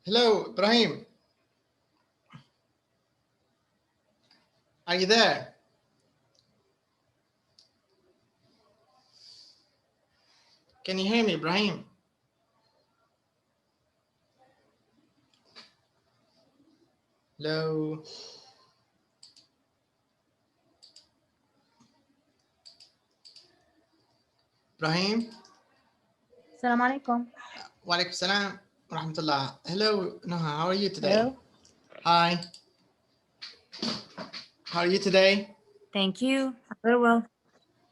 Hello, Ibrahim. Are you there? Can you hear me, Ibrahim? Hello. Ibrahim. Assalamu alaikum. Wa alaikum salam wa rahmatullah. Hello, Noha. How are you today? Hello. Hi. How are you today? Thank you. Very well.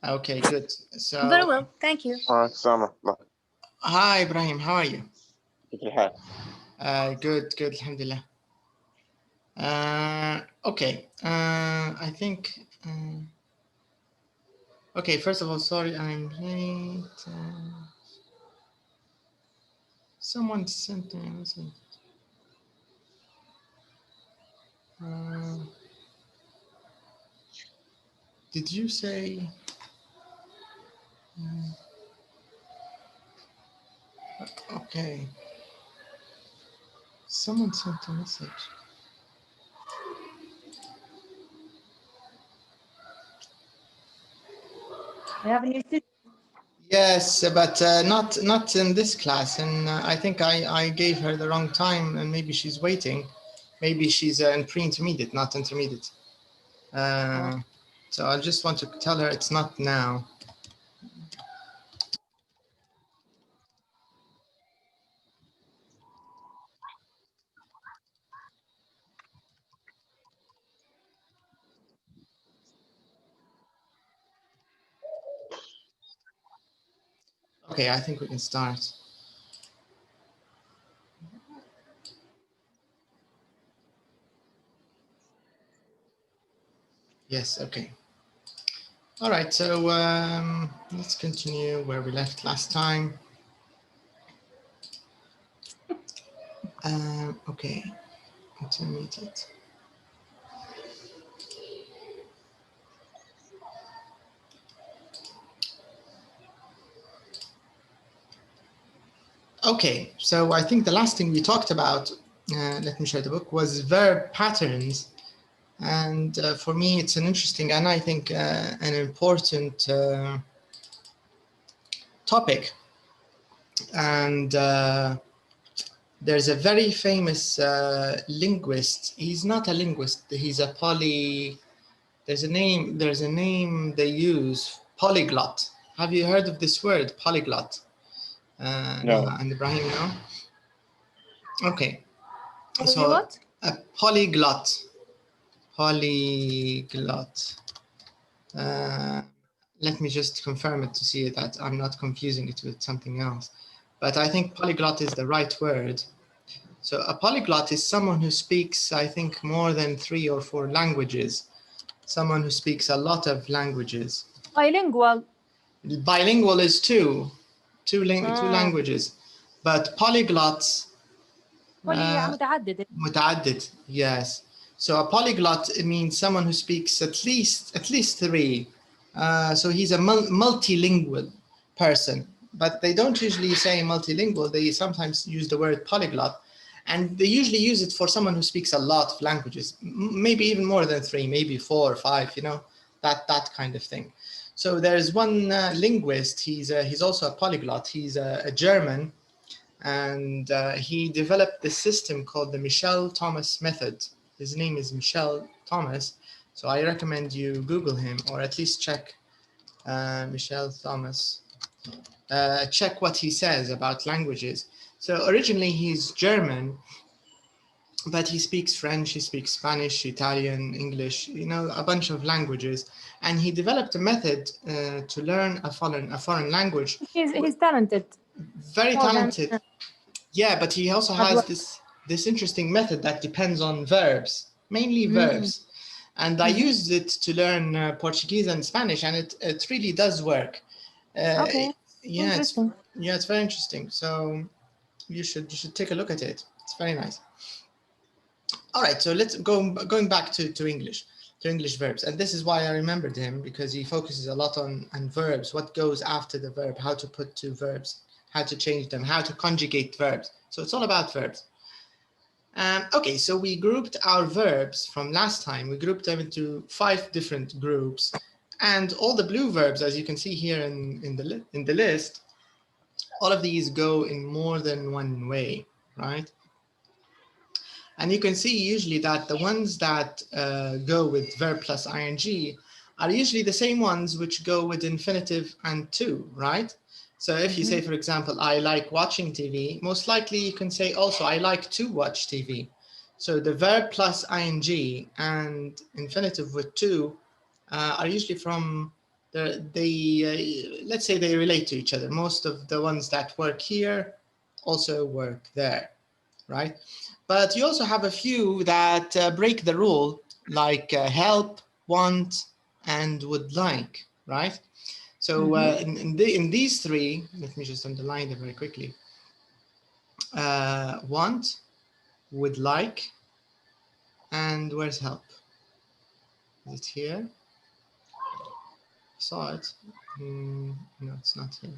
Okay, good. So. Very well. Thank you. Hi, Ibrahim. How are you? الحال. Good, good. Alhamdulillah. Okay. I think. Okay. First of all, sorry, I'm late. Someone sent me a message. Did you say? Okay. Someone sent a message. We have a new student. Yes, but not in this class, and I think I gave her the wrong time, and maybe she's waiting. Maybe she's in pre-intermediate, not intermediate. So I just want to tell her it's not now. Okay, I think we can start. Yes, okay. All right, so let's continue where we left last time. Okay, intermediate. Okay, so I think the last thing we talked about, let me share the book, was verb patterns. And for me, it's an interesting and I think an important topic. And there's a very famous linguist. He's not a linguist. He's a There's a name they use, polyglot. Have you heard of this word, polyglot? No. And Ibrahim, no? Okay. So what? A polyglot. Polyglot. Let me just confirm it to see that I'm not confusing it with something else. But I think polyglot is the right word. So a polyglot is someone who speaks, I think, more than 3 or 4 languages. Someone who speaks a lot of languages. Bilingual. Bilingual is two languages. But polyglots. متعدد. متعدد, yes. So a polyglot, it means someone who speaks at least 3. So he's a multilingual person, but they don't usually say multilingual. They sometimes use the word polyglot, and they usually use it for someone who speaks a lot of languages, maybe even more than 3, maybe 4 or 5, you know, that kind of thing. So there's one linguist, he's also a polyglot. He's a German, and he developed this system called the Michel Thomas method. His name is Michel Thomas, so I recommend you Google him, or at least check Michel Thomas. Check what he says about languages. So originally he's German, but he speaks French, he speaks Spanish, Italian, English, you know, a bunch of languages. And he developed a method to learn a foreign language. He's talented. Very talented. Yeah, but he also has this interesting method that depends on verbs, mainly verbs. And I used it to learn Portuguese and Spanish, and it really does work. Okay. Yeah, it's very interesting. So you should take a look at it. It's very nice. All right, so let's going back to English verbs, and this is why I remembered him, because he focuses a lot on verbs, what goes after the verb, how to put 2 verbs, how to change them, how to conjugate verbs. So it's all about verbs. Okay, so we grouped our verbs from last time. We grouped them into 5 different groups. And all the blue verbs, as you can see here in the list, all of these go in more than one way, right? And you can see usually that the ones that go with verb plus ing are usually the same ones which go with infinitive and to, right? So if you say, for example, I like watching TV, most likely you can say also, I like to watch TV. So the verb plus ing and infinitive with to are usually from, let's say they relate to each other. Most of the ones that work here also work there, right? But you also have a few that break the rule, like help, want, and would like, right? So in these 3, let me just underline them very quickly. Want, would like, and where's help? Is it here? Saw it. No, it's not here.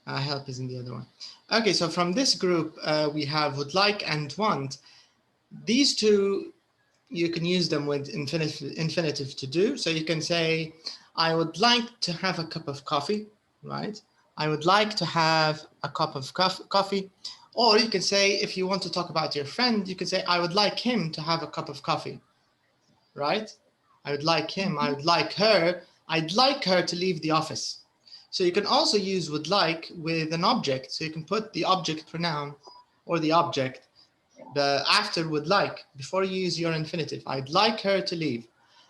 Help is in the other one. Okay, so from this group, we have would like and want. These 2, you can use them with infinitive to do. So you can say, I would like to have a cup of coffee, right? I would like to have a cup of coffee. Or you can say, if you want to talk about your friend, you can say, I would like him to have a cup of coffee, right? I would like him, I would like her, I'd like her to leave the office. So you can also use would like with an object. So you can put the object pronoun or the object after would like, before you use your infinitive. I'd like her to leave.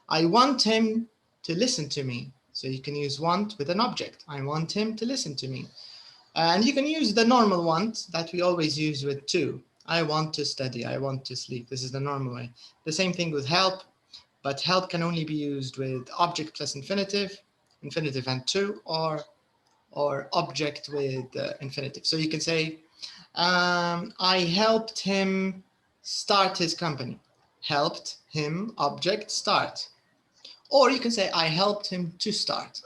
I want him to listen to me. So you can use want with an object. I want him to listen to me. And you can use the normal want that we always use with to. I want to study, I want to sleep. This is the normal way. The same thing with help, but help can only be used with object plus infinitive and to, or object with infinitive. So you can say, I helped him start his company. Helped him, object, start. Or you can say, I helped him to start.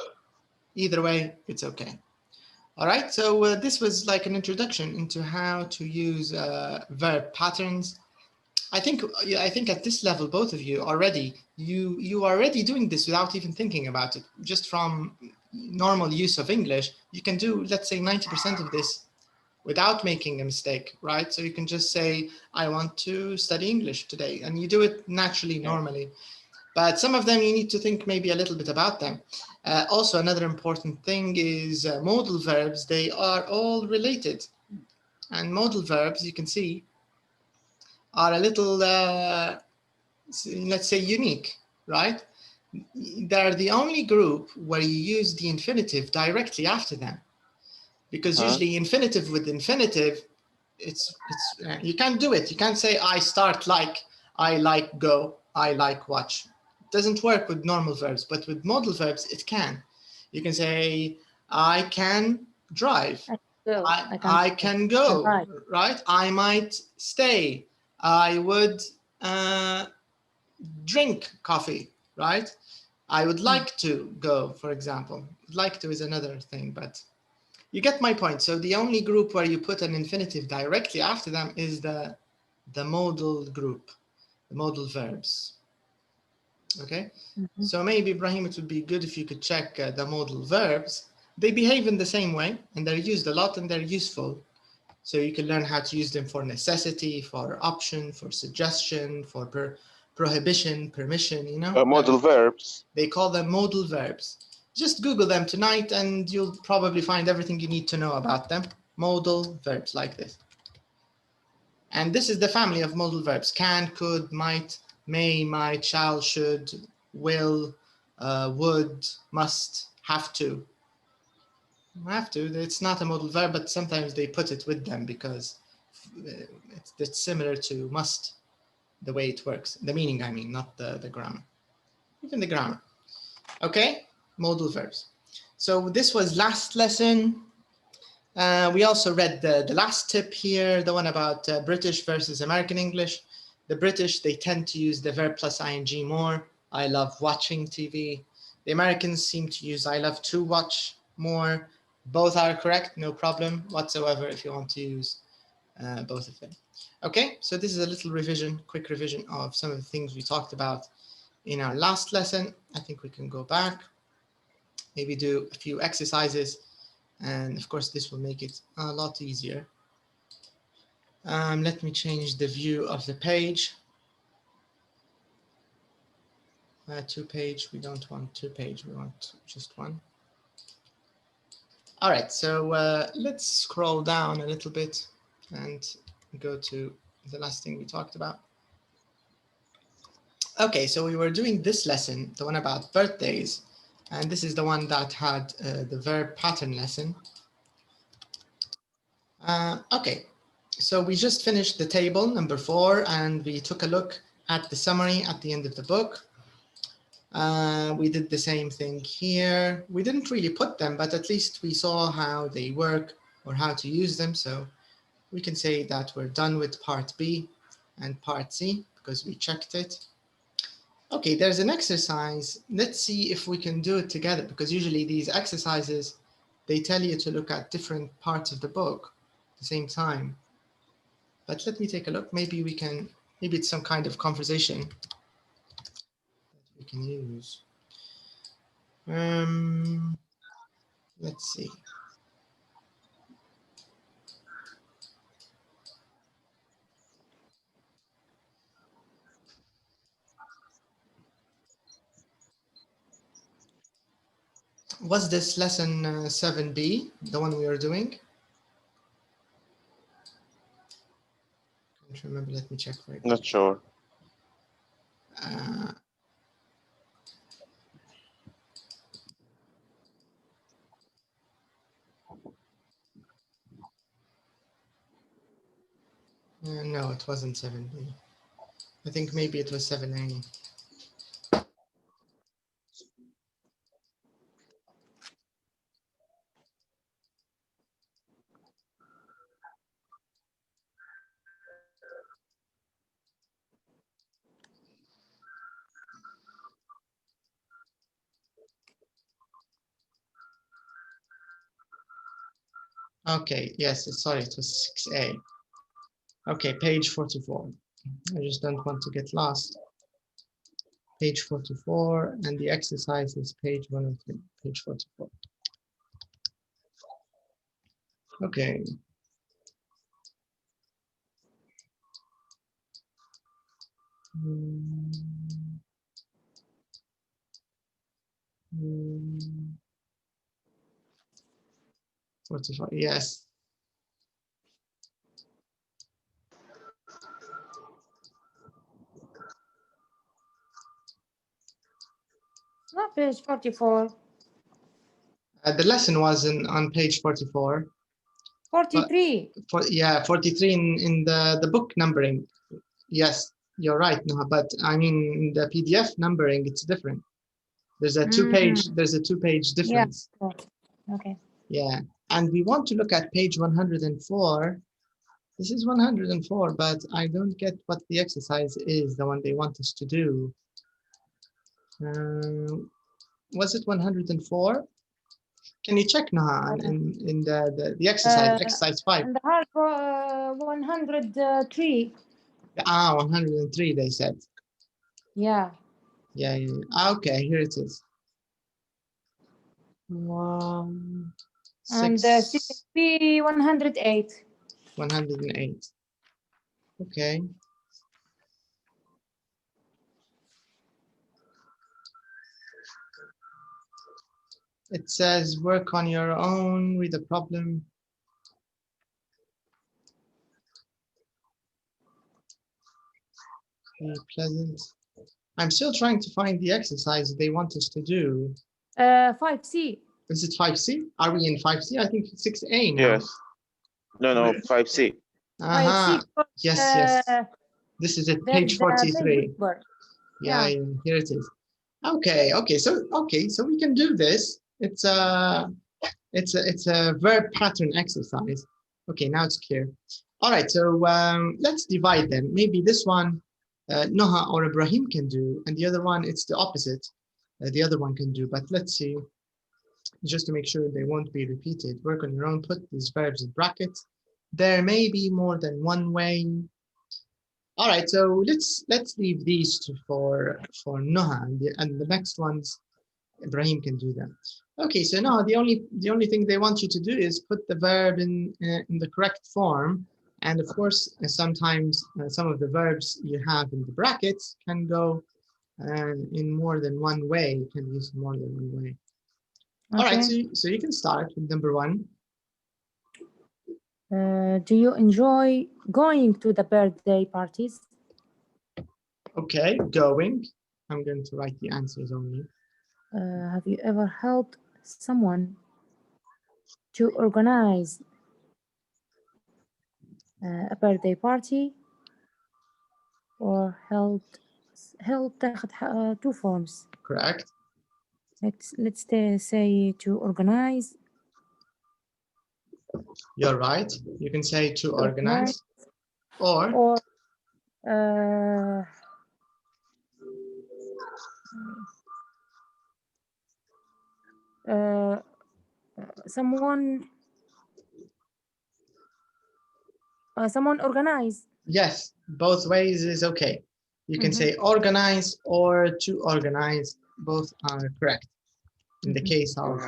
Either way, it's okay. All right, so this was like an introduction into how to use verb patterns. I think at this level, both of you already, you are already doing this without even thinking about it. Just from normal use of English, you can do, let's say, 90% of this without making a mistake, right? So you can just say, I want to study English today, and you do it naturally, normally. But some of them you need to think maybe a little bit about them. Also, another important thing is modal verbs. They are all related. And modal verbs, you can see, are a little, let's say, unique, right? They're the only group where you use the infinitive directly after them. Because usually infinitive with infinitive, you can't do it. You can't say, I start like, I like go, I like watch. It doesn't work with normal verbs, but with modal verbs, it can. You can say, I can drive. I can go, right? I might stay. I would drink coffee, right? I would like to go, for example. Like to is another thing, but you get my point. So the only group where you put an infinitive directly after them is the modal group, the modal verbs. Okay, so maybe, Ibrahim, it would be good if you could check the modal verbs. They behave in the same way, and they're used a lot, and they're useful. So you can learn how to use them for necessity, for option, for suggestion, for prohibition, permission, you know? Modal verbs. They call them modal verbs. Just Google them tonight, and you'll probably find everything you need to know about them. Modal verbs like this. And this is the family of modal verbs: can, could, might, may, might, shall, should, will, would, must, have to. Have to, it's not a modal verb, but sometimes they put it with them because it's similar to must, the way it works. The meaning, I mean, not the grammar. Even the grammar. Okay, modal verbs. So this was last lesson. We also read the last tip here, the one about British versus American English. The British, they tend to use the verb plus ing more. I love watching TV. The Americans seem to use I love to watch more. Both are correct, no problem whatsoever if you want to use both of them. Okay, so this is a little revision, quick revision of some of the things we talked about in our last lesson. I think we can go back, maybe do a few exercises, and of course this will make it a lot easier. Let me change the view of the page. 2-page, we don't want 2-page, we want just one. All right, so let's scroll down a little bit and go to the last thing we talked about. Okay, so we were doing this lesson, the one about birthdays, and this is the one that had the verb pattern lesson. Okay, so we just finished the table number 4, and we took a look at the summary at the end of the book. We did the same thing here. We didn't really put them, but at least we saw how they work or how to use them. So we can say that we're done with part B and part C because we checked it. Okay, there's an exercise. Let's see if we can do it together, because usually these exercises, they tell you to look at different parts of the book at the same time. But let me take a look. Maybe we can, maybe it's some kind of conversation that we can use. Let's see. Was this lesson 7B, the one we are doing? I can't remember, let me check right now. Not sure. No, it wasn't 7B. I think maybe it was 7A. Okay, yes, sorry, it was 6A. Okay, page 44. I just don't want to get lost. Page 44, and the exercise is page 103, page 44. Okay. Mm. 45, yes. Not page 44. The lesson was on page 44. 43. Yeah, 43 in the book numbering. Yes, you're right, Noha, but I mean in the PDF numbering, it's different. There's a two-page difference. Yeah. Okay. Yeah, and we want to look at page 104. This is 104, but I don't get what the exercise is, the one they want us to do. Was it 104? Can you check, Noha, in the exercise, exercise 5? And the hard 103. 103, they said. Yeah. Yeah. Okay, here it is. 6. And CSP 108. 108. Okay. It says work on your own with a problem. Be pleasant. I'm still trying to find the exercise they want us to do. 5C. Is it 5C? Are we in 5C? I think it's 6A now. Yes. No, 5C. 5C. Yes. This is it, page 43. Yeah, here it is. Okay, so we can do this. It's a verb pattern exercise. Okay, now it's clear. All right, so let's divide them. Maybe this one Noha or Ibrahim can do, and the other one, it's the opposite. The other one can do, but let's see, just to make sure they won't be repeated. Work on your own, put these verbs in brackets, There may be more than one way. All right, so let's leave these two for Noha, and the next ones Ibrahim can do them. Okay, so now the only thing they want you to do is put the verb in the correct form, and of course sometimes some of the verbs you have in the brackets can go in more than one way. You can use more than one way. Okay. All right, so you can start with number one. Do you enjoy going to the birthday parties? Okay, going. I'm going to write the answers only. Have you ever helped someone to organize a birthday party? Or help تاخد two forms. Correct. Let's say to organize. You're right. You can say to organize, or someone organize. yes, both ways is okay. You can say organize or to organize. Both are correct in the case of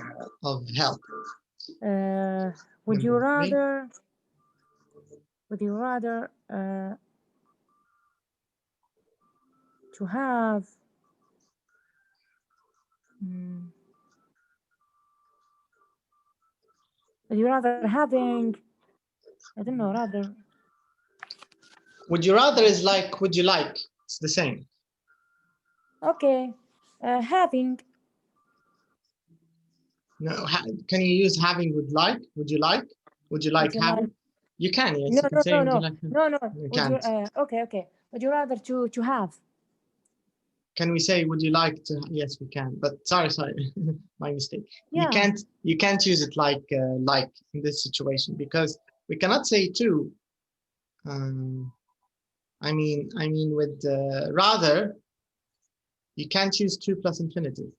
help. Would you rather to have would you rather having, I don't know, rather. Would you rather is like would you like? It's the same. Okay, having. No, can you use having with like? Would you like? Would you like having? You can, yes. No, you can say would you like no. You can't. Okay. Would you rather to have? Can we say would you like to? Yes, we can. But sorry, my mistake. Yeah. You can't use it like in this situation because we cannot say to. I mean with rather. You can't use to plus infinitive.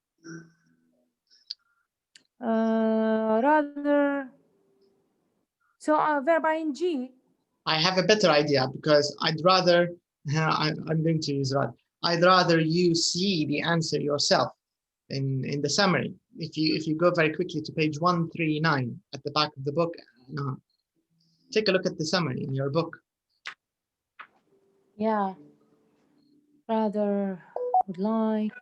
Rather. So verb ing. I have a better idea because I'd rather. I'm going to use rather. I'd rather you see the answer yourself in the summary. If you go very quickly to page 139 at the back of the book, take a look at the summary in your book. Yeah. Rather, would like.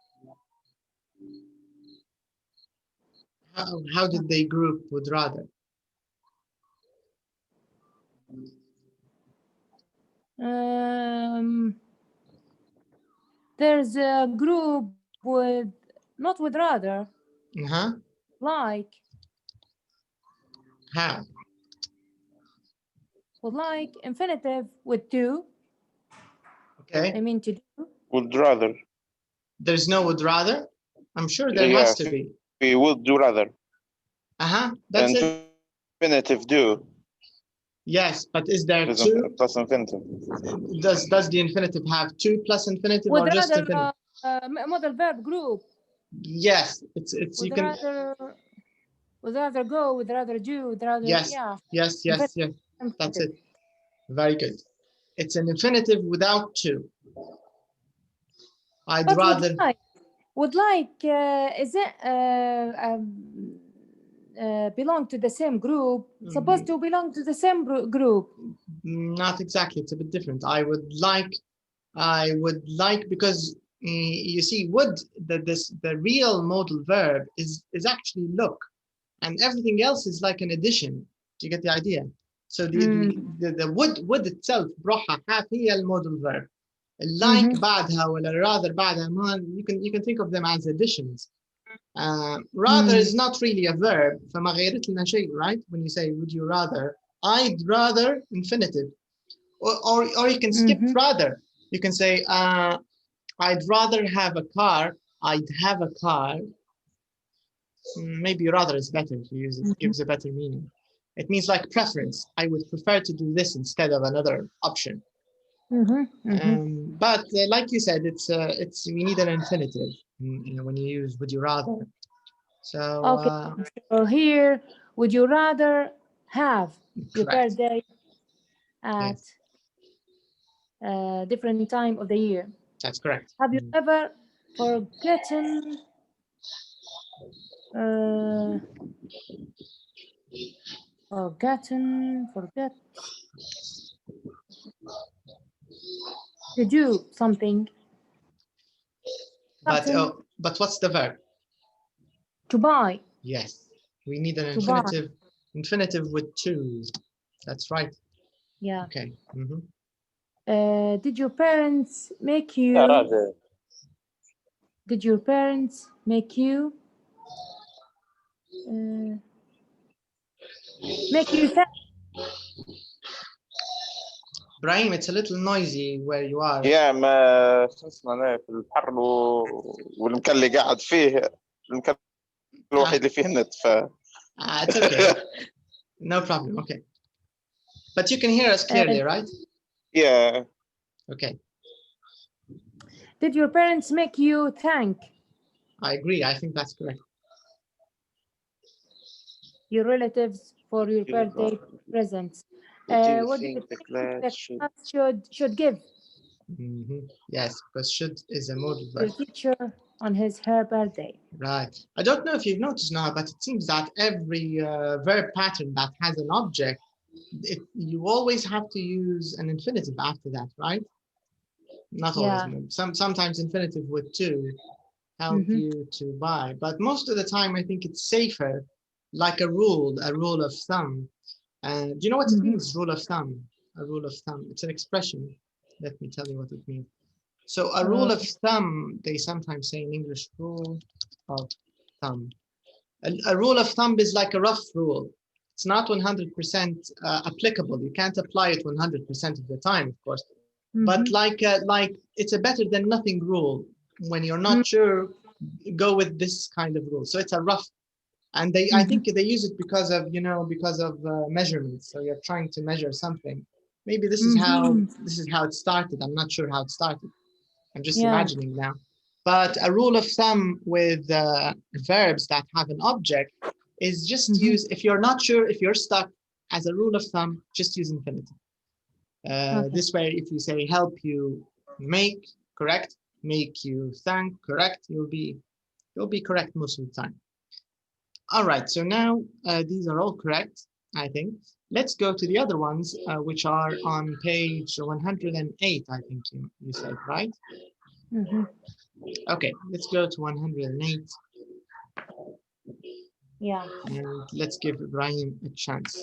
How did they group would rather? There's a group with not with rather. Like. How? Would like infinitive with do. Okay. I mean to do. Would rather. There's no would rather? I'm sure there must to be. We would do rather. That's it. Infinitive do. Yes, but is there two? Plus infinitive. Does the infinitive have two plus infinitive would or just rather, infinitive? Modal verb group. Yes, it's would you can. Would rather go, would rather do, would rather, yes, yeah. Yes. That's it. Very good. It's an infinitive without two. I'd rather. Would like is it belong to the same group? Supposed to belong to the same group? Not exactly. It's a bit different. I would like because you see, would the real modal verb is actually look, and everything else is like an addition. Do you get the idea? So the would itself بروحها هي المودal verb. Like بعدها ولا rather بعدها you can think of them as additions. Rather is not really a verb. فما غيرت لنا شيء, right? When you say would you rather, I'd rather infinitive, or you can skip rather. You can say I'd rather have a car. I'd have a car. Maybe rather is better to use it. Gives a better meaning. It means like preference. I would prefer to do this instead of another option. But like you said, it's we need an infinitive when you use would you rather. So okay. So here, would you rather have your birthday at different time of the year. That's correct. Have you ever forgotten forget to do something? But Something but what's the verb? to buy. Yes, we need an To buy. infinitive with to. That's right. Yeah. Okay. Did your parents make you? يا راجل. Did your parents make you? Make you think? Brahim, it's a little noisy where you are. يا ما شو اسمه أنا في الحر والمكان اللي قاعد فيه المكان الوحيد اللي فيه النت ف It's okay. No problem. Okay. But you can hear us clearly, right? yeah. Okay. Did your parents make you thank I agree. I think that's correct. your relatives for your Yeah. birthday presents? What do you What do think you the think class the should class should give Yes, because should is a modal your verb. teacher on her birthday? Right. I don't know if you've noticed now, but it seems that every verb pattern that has an object, you always have to use an infinitive after that, right? Not always. Yeah. Sometimes infinitive with to help you to buy, but most of the time I think it's safer, like a rule of thumb. Do you know what it means? Rule of thumb. A rule of thumb. It's an expression. Let me tell you what it means. So a rule of thumb, they sometimes say in English, rule of thumb. A rule of thumb is like a rough rule. It's not 100% applicable. You can't apply it 100% of the time, of course. But like it's a better than nothing rule. When you're not sure, go with this kind of rule. So it's a rough, and I think they use it because of measurements. So you're trying to measure something. Maybe this is how it started. I'm not sure how it started. I'm just imagining now. But a rule of thumb with verbs that have an object is just use, if you're not sure, if you're stuck, as a rule of thumb, just use infinitive. This way, if you say help you make, correct, make you thank, correct, you'll be correct most of the time. All right, so now these are all correct, I think. Let's go to the other ones, which are on page 108, I think you said, right? Okay, let's go to 108. Yeah. And let's give Ibrahim a chance.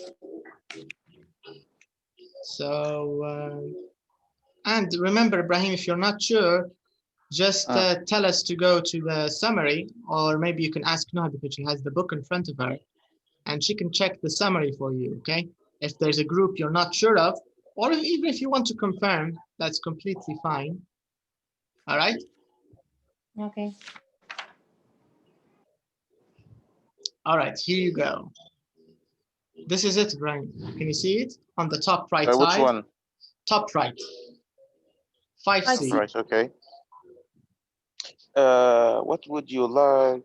So, and remember, Ibrahim, if you're not sure, just tell us to go to the summary, or maybe you can ask Noah because she has the book in front of her, and she can check the summary for you, okay? If there's a group you're not sure of, or even if you want to confirm, that's completely fine. All right? Okay. All right, here you go. This is it, Brian. Can you see it? On the top right side. Which one? Top right. 5C. Right, okay. What would you like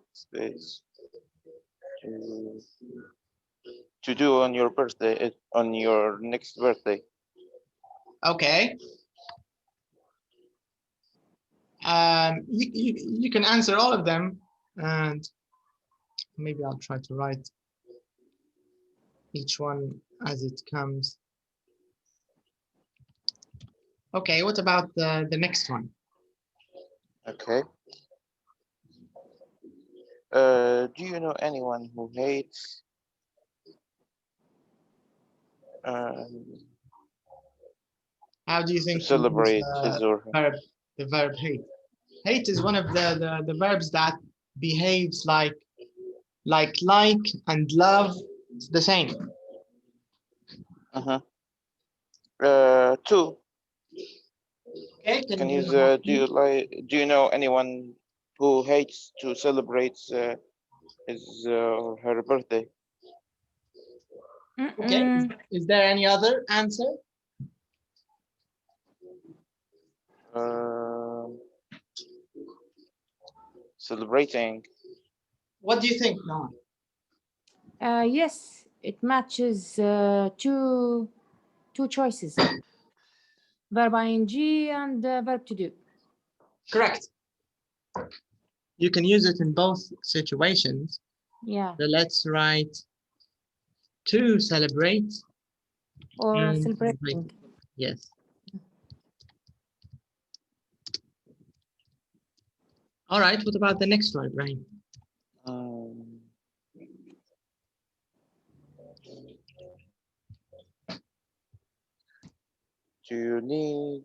to do on your birthday, on your next birthday? Okay. You can answer all of them, and maybe I'll try to write each one as it comes. Okay, what about the next one? Okay. Do you know anyone who hates how do you think to celebrate his or her? The verb hate? Hate is one of the verbs that behaves like and love. It's the same. Two. Okay, do you know anyone who hates to celebrate his or her birthday? Okay, is there any other answer? Celebrating. What do you think, Noah? Yes, it matches to two choices: verb ing and verb to do. Correct. You can use it in both situations. Yeah, So let's write to celebrate. or and celebrating. Yes. All right, what about the next one, Ibrahim? Do you need?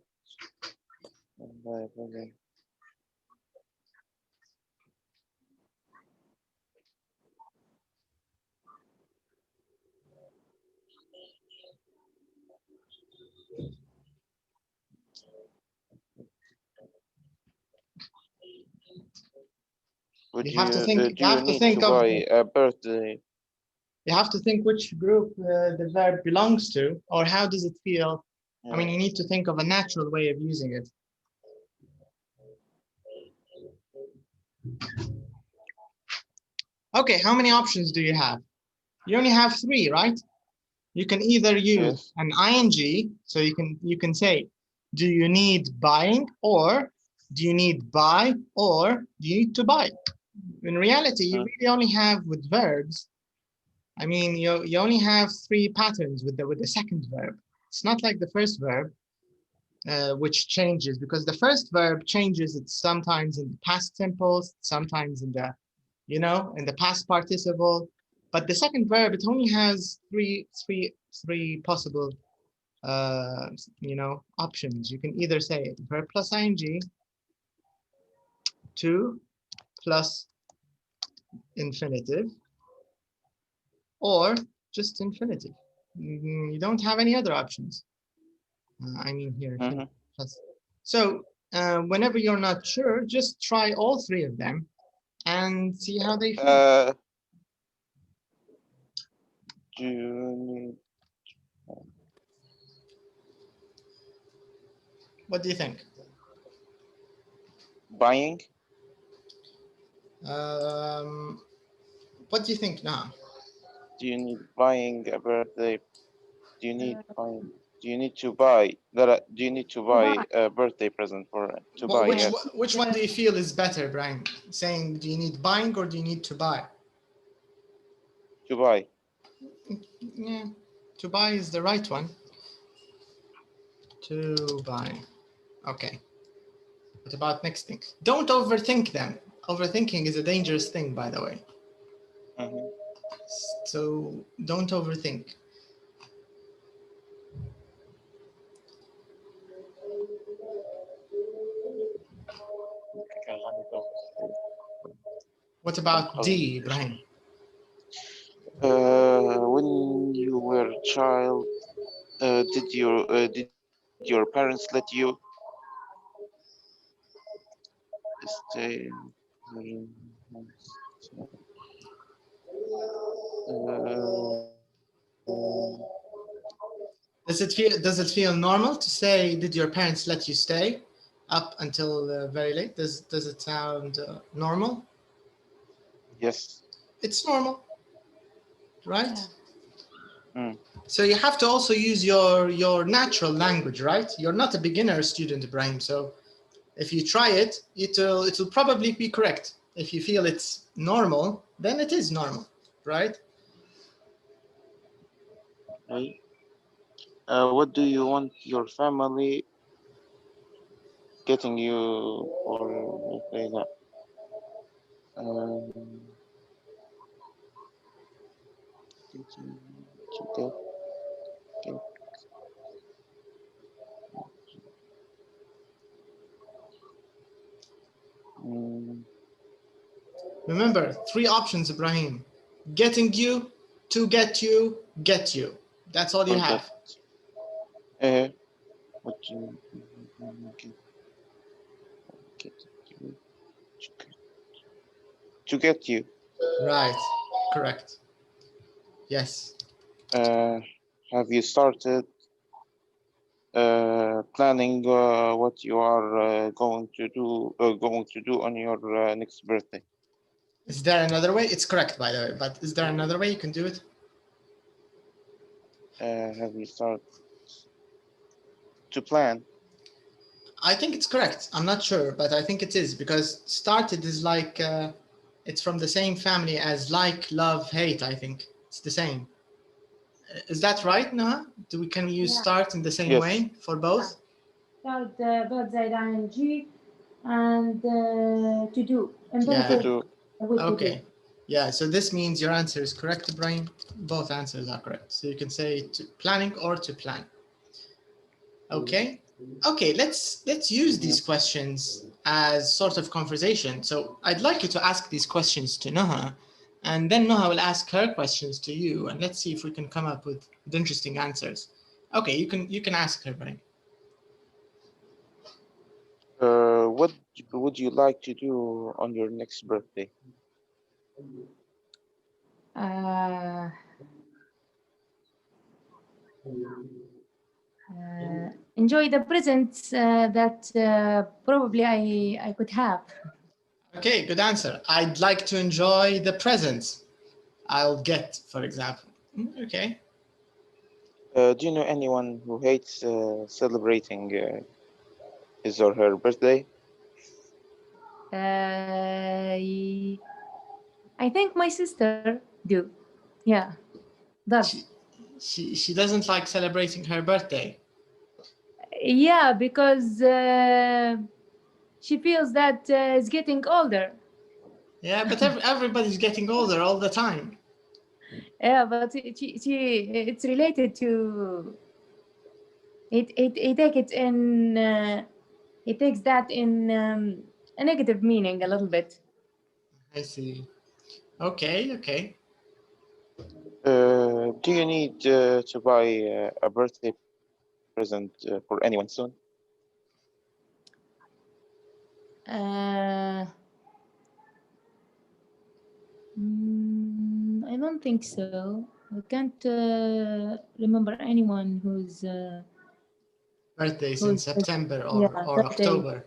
Would You have to you, think- do you you have to need think to of buy the- a birthday? You have to think which group the verb belongs to, or how does it feel? I mean, you need to think of a natural way of using it. Okay, how many options do you have? You only have 3, right? You can either use Yes. an ing, so you can say, do you need buying, or do you need buy, or do you need to buy? In reality, you really only have with verbs. I mean, you only have 3 patterns with the second verb. It's not like the first verb, which changes, because the first verb changes. It's sometimes in the past simple, sometimes in the, in the past participle. But the second verb, it only has three possible, options. You can either say verb plus ing, to plus infinitive, or just infinitive. You don't have any other options. I mean here. Plus. So whenever you're not sure, just try all 3 of them and see how they feel. Do you need? What do you think? Buying? What do you think now? Do you need buying a birthday? Do you need buying? Do you need to buy? Do you need to buy a birthday present for to buy? Which, Yes. which one do you feel is better, Brian? Saying, do you need buying or do you need to buy? To buy. Yeah, to buy is the right one. To buy. Okay. What about next thing? Don't overthink them. Overthinking is a dangerous thing, by the way. So don't overthink. What about D, Ibrahim? When you were a child, did your parents let you stay? Does it feel normal to say, did your parents let you stay up until very late? Does it sound normal? Yes. It's normal, right? Yeah. So you have to also use your natural language, right? You're not a beginner student, Ibrahim. So if you try it, it'll probably be correct. If you feel it's normal, then it is normal, right? Right. What do you want your family getting you, or say that? Remember, 3 options, Ibrahim. Getting you, to get you, get you. That's all you have. What you to get you. Right, correct. Yes. Have you started planning what you are going to do on your next birthday? Is there another way? It's correct, by the way, but is there another way you can do it? Have you started to plan. I think it's correct. I'm not sure, but I think it is because started is like it's from the same family as like, love, hate. I think it's the same. Is that right, Noah? Can we use start in the same Yes. way for both? Start بعد زائد ing and to do. And then Yeah. To do. with to do. Okay. Yeah. So this means your answer is correct, Ibrahim. Both answers are correct. So you can say to planning or to plan. Okay. Okay. Let's use these questions as sort of conversation. So I'd like you to ask these questions to Noha, and then Noha will ask her questions to you, and let's see if we can come up with interesting answers. Okay. You can ask her, Ibrahim. What would you like to do on your next birthday? Enjoy the presents that probably I could have. Okay, good answer. I'd like to enjoy the presents I'll get, for example. Okay. Do you know anyone who hates celebrating his or her birthday? I think my sister do. Yeah, does. She doesn't like celebrating her birthday. Yeah, because she feels that it's getting older. Yeah, but everybody's getting older all the time. Yeah, but it's related to it take it in it takes that in a negative meaning a little bit. I see. Okay. Do you need to buy a birthday present for anyone soon? I don't think so. I can't remember anyone whose Birthdays in September or birthday. October.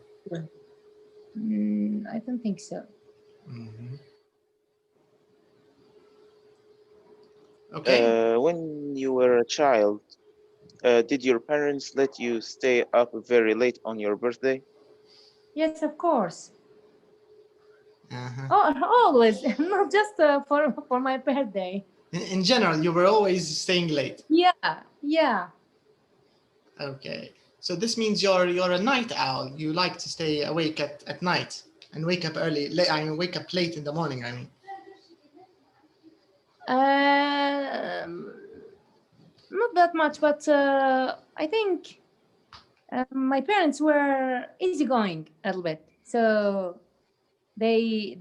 I don't think so. Mm-hmm. Okay. When you were a child, did your parents let you stay up very late on your birthday? Yes, of course. Uh-huh. Oh, always, not just for my birthday. In general, you were always staying late. Yeah. Okay. So this means you're a night owl. You like to stay awake at night and wake up early. I mean, wake up late in the morning. I mean. Not that much, but I think my parents were easygoing a little bit, so they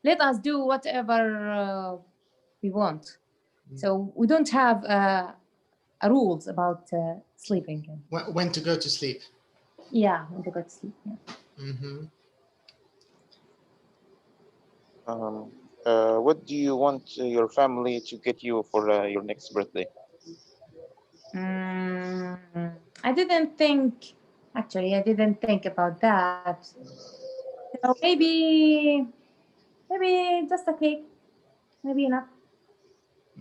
let us do whatever we want. So we don't have rules about sleeping. When to go to sleep. Yeah, when to go to sleep. Yeah. Mm-hmm. What do you want your family to get you for your next birthday? I didn't think about that. So maybe just a cake, maybe enough.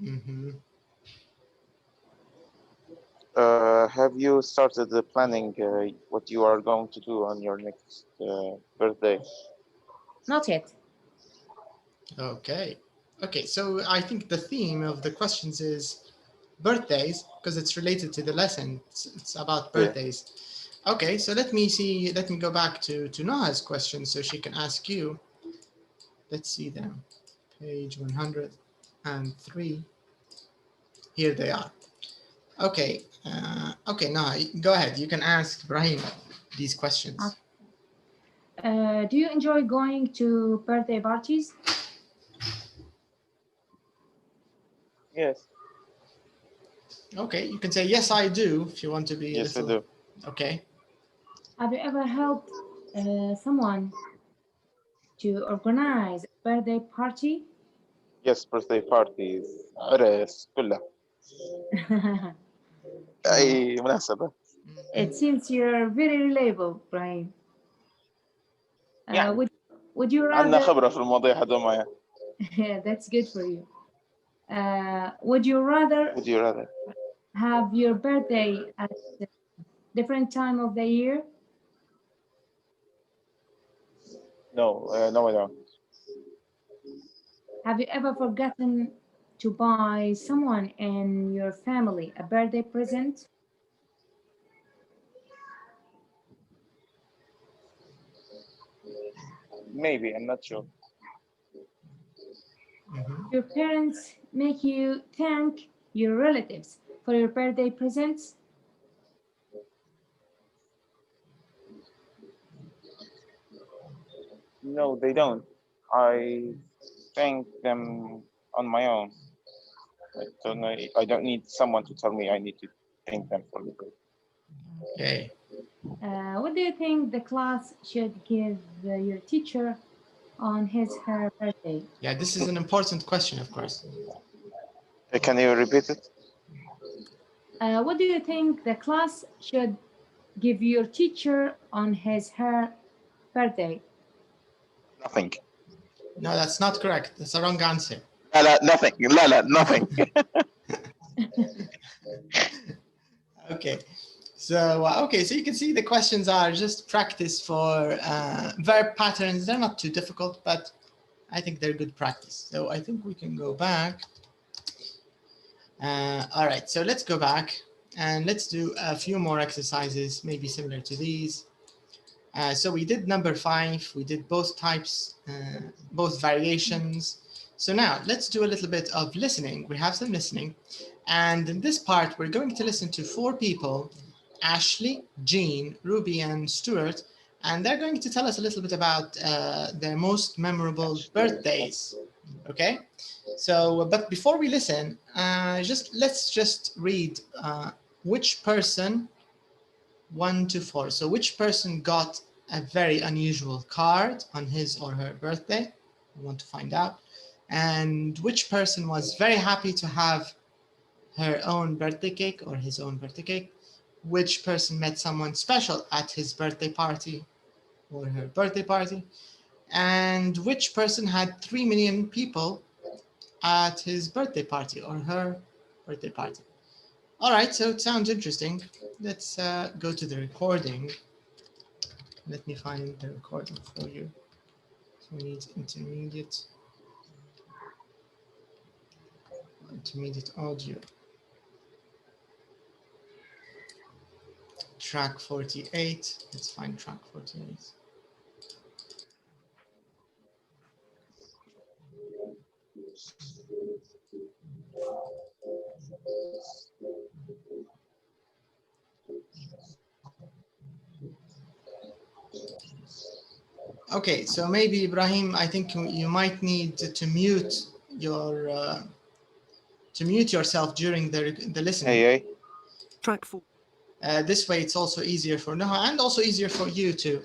Mm-hmm. Have you started planning what you are going to do on your next birthday? Not yet. Okay. Okay, so I think the theme of the questions is birthdays, because it's related to the lesson. It's about birthdays. Yeah. Okay, so let me go back to Noha's questions so she can ask you. Let's see them. Page 103. Here they are. Okay. Okay, Noha, go ahead. You can ask Ibrahim these questions. Do you enjoy going to birthday parties? Yes. Okay, you can say, yes, I do, if you want to be yes, a little... I do. Okay. Have you ever helped someone to organize a birthday party? Yes, birthday parties. عرس كلها. أي مناسبة. It seems you're very reliable, Brian. يعني. Would you rather... عندنا خبرة في المواضيع هذول معايا. That's good for you. Would you rather have your birthday at a different time of the year? No, no, I don't. Have you ever forgotten to buy someone in your family a birthday present? Maybe, I'm not sure. Mhm. Your parents make you thank your relatives for your birthday presents? No, they don't. I thank them on my own. I don't know. I don't need someone to tell me I need to thank them for the birthday. Okay. What do you think the class should give your teacher on her birthday? Yeah, this is an important question, of course. Can you repeat it? What do you think the class should give your teacher on her birthday? Nothing. No, that's not correct. That's a wrong answer. La, nothing. La, nothing. Okay. So, so you can see the questions are just practice for verb patterns. They're not too difficult, but I think they're good practice. So I think we can go back. All right, so let's go back and let's do a few more exercises, maybe similar to these. So we did number 5, we did both types, both variations. So now let's do a little bit of listening. We have some listening. And in this part, we're going to listen to 4 people, Ashley, Jean, Ruby, and Stuart. And they're going to tell us a little bit about their most memorable birthdays. Okay, so but before we listen, let's just read which person 1 to 4. So which person got a very unusual card on his or her birthday? We want to find out. And which person was very happy to have her own birthday cake or his own birthday cake? Which person met someone special at his birthday party or her birthday party? And which person had 3 million people at his birthday party or her birthday party? All right, so it sounds interesting. Let's go to the recording. Let me find the recording for you. So we need intermediate audio. Track 48. Let's find track 48. Okay, so maybe Ibrahim, I think you might need to mute yourself during the listening. Hey. Track 4. This way, it's also easier for Noah and also easier for you to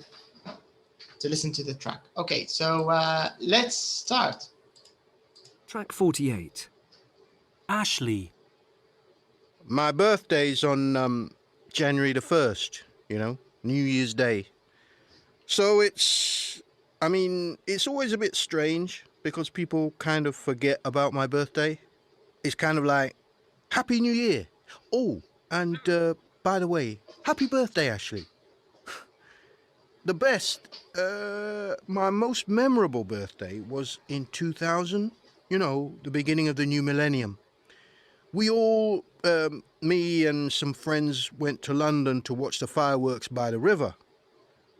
listen to the track. Okay, so let's start. Track 48. Ashley. My birthday's on January the 1st, New Year's Day. So it's always a bit strange because people kind of forget about my birthday. It's kind of like, Happy New Year. Oh, and by the way, happy birthday, Ashley. The best, my most memorable birthday was in 2000, the beginning of the new millennium. We all, me and some friends, went to London to watch the fireworks by the river.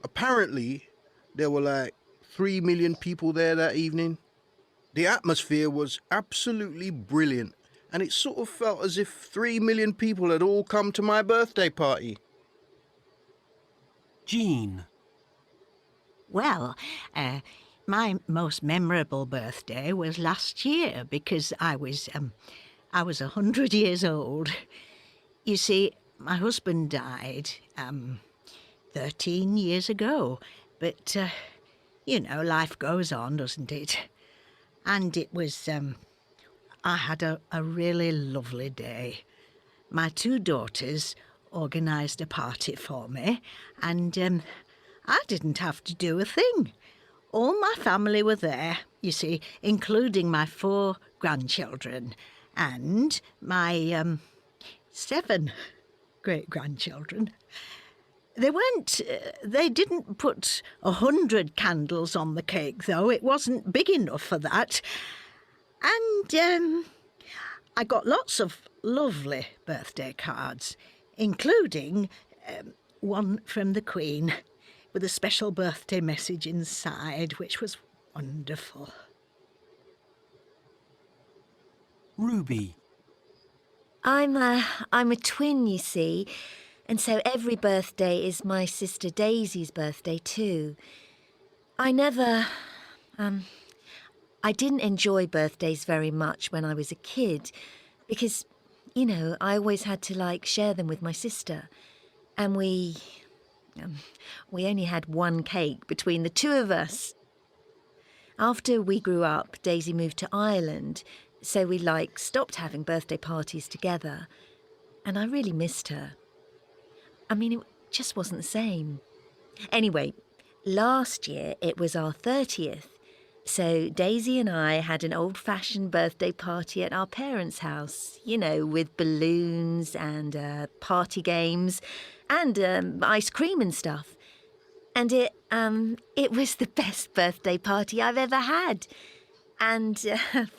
Apparently, there were like 3 million people there that evening. The atmosphere was absolutely brilliant, and it sort of felt as if 3 million people had all come to my birthday party. Jean. Well, my most memorable birthday was last year because I was 100 years old. You see, my husband died 13 years ago, but life goes on, doesn't it? And it was I had a really lovely day. My 2 daughters organised a party for me, and I didn't have to do a thing. All my family were there, you see, including my 4 grandchildren and my 7 great-grandchildren. They didn't put 100 candles on the cake, though. It wasn't big enough for that. And I got lots of lovely birthday cards, including one from the Queen with a special birthday message inside, which was wonderful. Ruby. I'm a twin, you see, and so every birthday is my sister Daisy's birthday too. I didn't enjoy birthdays very much when I was a kid because, you know, I always had to share them with my sister, and we only had one cake between the two of us. After we grew up, Daisy moved to Ireland, so we stopped having birthday parties together, and I really missed her. I mean, it just wasn't the same. Anyway, last year it was our 30th, so Daisy and I had an old-fashioned birthday party at our parents' house, you know, with balloons and party games and ice cream and stuff. And it was the best birthday party I've ever had. And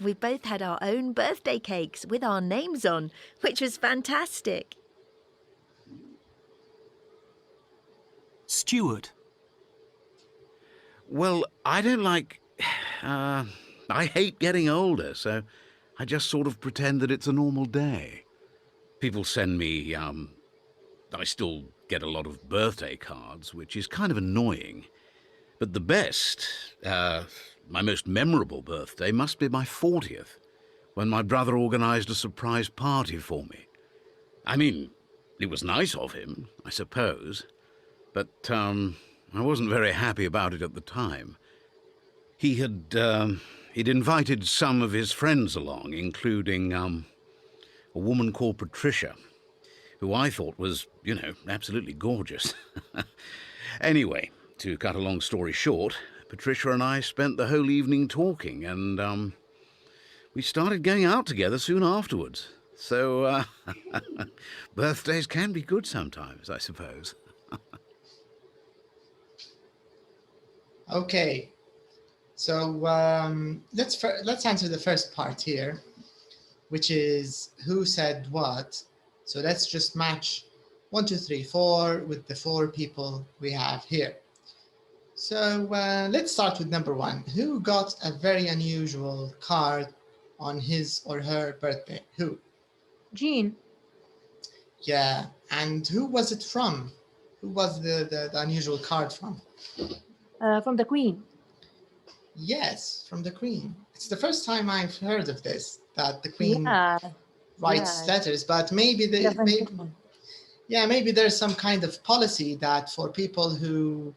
we both had our own birthday cakes with our names on, which was fantastic. Stuart. Well, I don't I hate getting older, so I just sort of pretend that it's a normal day. People send me, I still get a lot of birthday cards, which is kind of annoying. But the best, my most memorable birthday must be my 40th, when my brother organised a surprise party for me. I mean, it was nice of him, I suppose, but I wasn't very happy about it at the time. He'd invited some of his friends along, including a woman called Patricia, who I thought was, you know, absolutely gorgeous. Anyway, to cut a long story short, Patricia and I spent the whole evening talking, and we started going out together soon afterwards. So birthdays can be good sometimes, I suppose. Okay, so let's answer the first part here, which is who said what. So let's just match 1, 2, 3, 4 with the 4 people we have here. So let's start with number 1. Who got a very unusual card on his or her birthday? Who? Jean. Yeah, and who was it from? Who was the unusual card from? From the Queen. Yes, from the Queen. It's the first time I've heard of this, that the Queen writes letters, but maybe maybe there's some kind of policy that for people who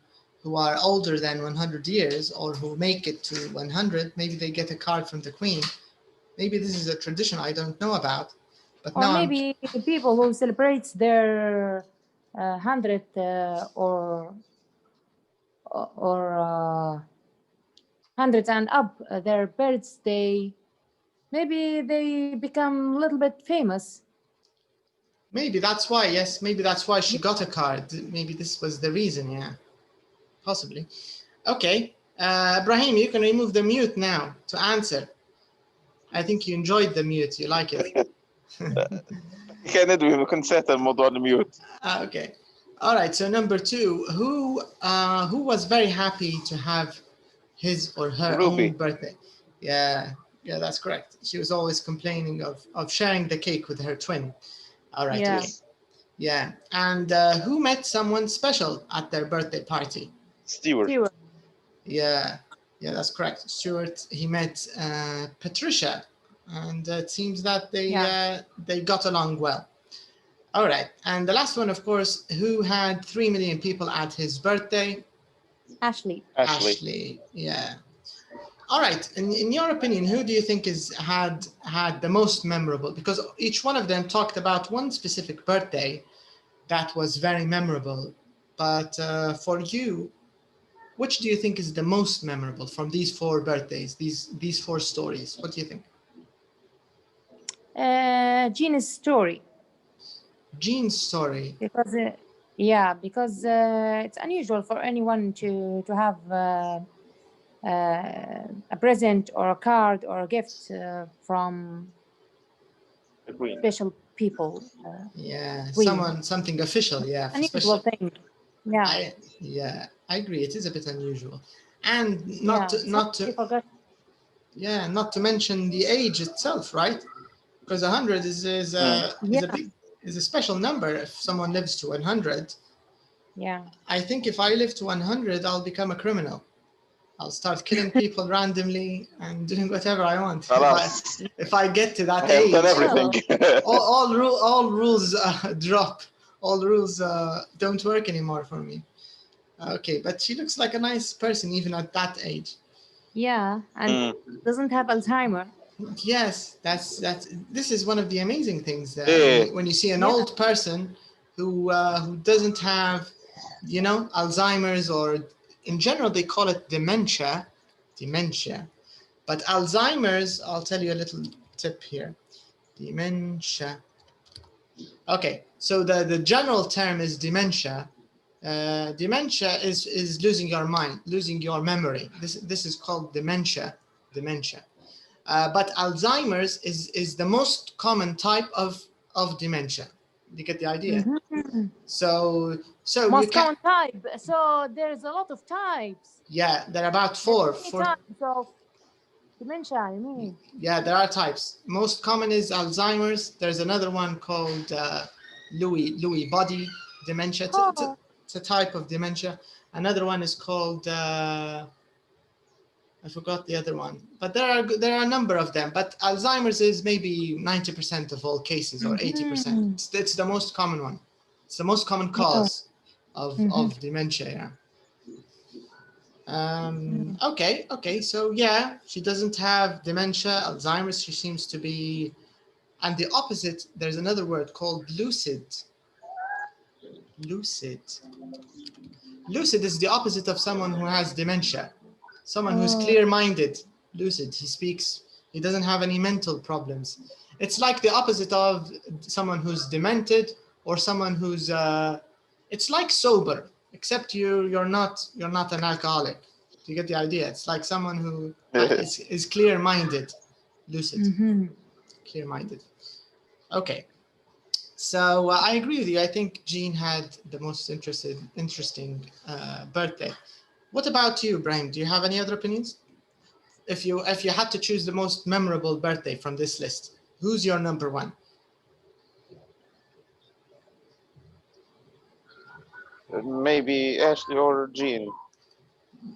are older than 100 years or who make it to 100, maybe they get a card from the Queen. Maybe this is a tradition I don't know about. But or maybe people who celebrate their 100th or 100 and up, their birthday, maybe they become a little bit famous. Maybe that's why, yes, maybe that's why she got a card. Maybe this was the reason, yeah, possibly. Okay, Ibrahim, you can remove the mute now to answer. I think you enjoyed the mute, you like it. كان ندوي ممكن سات الموضوع الميوت. Okay, all right, so number 2, who was very happy to have his or her Ruby. own birthday? Yeah, that's correct. She was always complaining of sharing the cake with her twin. All right. Yeah. Okay. Yeah. And who met someone special at their birthday party? Stewart. Yeah, that's correct. Stuart, he met Patricia, and it seems that they got along well. All right. And the last one, of course, who had 3 million people at his birthday? Ashley. Yeah. All right. In your opinion, who do you think had the most memorable? Because each one of them talked about one specific birthday that was very memorable. But for you, which do you think is the most memorable from these 4 birthdays, these 4 stories? What do you think? Jean's story. Jean's story. Because yeah, because it's unusual for anyone to have a present or a card or a gift from The Queen. special people. Yeah, Queen. something official. Yeah, Unusual thing. Yeah. I agree. It is a bit unusual, and Yeah, not to forgot. yeah, not to mention the age itself, right? Because 100 is a special number. If someone lives to 100, yeah, I think if I live to 100, I'll become a criminal. I'll start killing people randomly and doing whatever I want. If I get to that I have age, done everything. all rules drop. All rules don't work anymore for me. Okay, but she looks like a nice person even at that age. yeah, and doesn't have Alzheimer. Yes, that's this is one of the amazing things Yeah. when you see an old person who doesn't have, you know, Alzheimer's, or in general they call it dementia, but Alzheimer's, I'll tell you a little tip here. Dementia. Okay, so the general term is dementia. Dementia is losing your mind, losing your memory. This is called dementia. But Alzheimer's is the most common type of dementia. You get the idea? Mm-hmm. So most common type. So there's a lot of types. Yeah, there are about four types of dementia, you mean? Yeah, there are types. Most common is Alzheimer's. There's another one called Lewy body dementia. It's a type of dementia. Another one is called I forgot the other one, but there are a number of them. But Alzheimer's is maybe 90% of all cases, or 80%. It's the most common one. It's the most common cause of dementia. Yeah. Okay. So yeah, she doesn't have dementia, Alzheimer's. She seems to be, and the opposite. There's another word called lucid. Lucid is the opposite of someone who has dementia. Someone who's clear-minded, lucid. He speaks. He doesn't have any mental problems. It's like the opposite of someone who's demented, or someone who's. It's like sober, except you're not an alcoholic. Do you get the idea? It's like someone who is clear-minded, lucid, clear-minded. Okay. So I agree with you. I think Jean had the most interesting birthday. What about you, Brian? Do you have any other opinions? If you had to choose the most memorable birthday from this list, who's your number one? Maybe Ashley or Jean.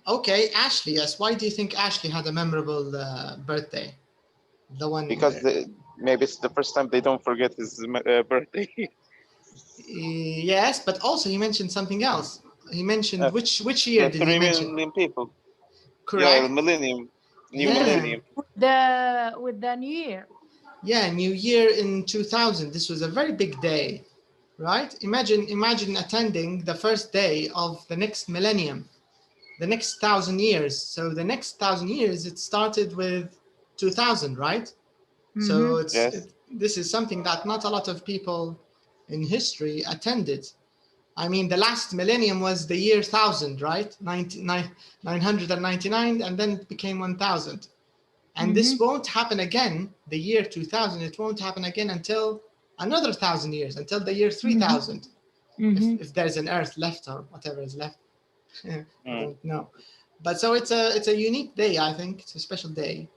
Okay, Ashley. Yes. Why do you think Ashley had a memorable birthday? The one because maybe it's the first time they don't forget his birthday. Yes, but also he mentioned something else. He mentioned which year did he mention? 3 million people. Correct. Yeah, millennium. Millennium. With the New Year. Yeah, New Year in 2000. This was a very big day, right? Imagine attending the first day of the next millennium, the next 1,000 years. So the next 1,000 years, it started with 2000, right? So this is something that not a lot of people in history attended. I mean, the last millennium was the year 1000, right? 999, and then it became 1000. And this won't happen again, the year 2000, it won't happen again until another 1,000 years, until the year 3000. If there's an Earth left or whatever is left. I don't know. But so it's a unique day, I think. It's a special day.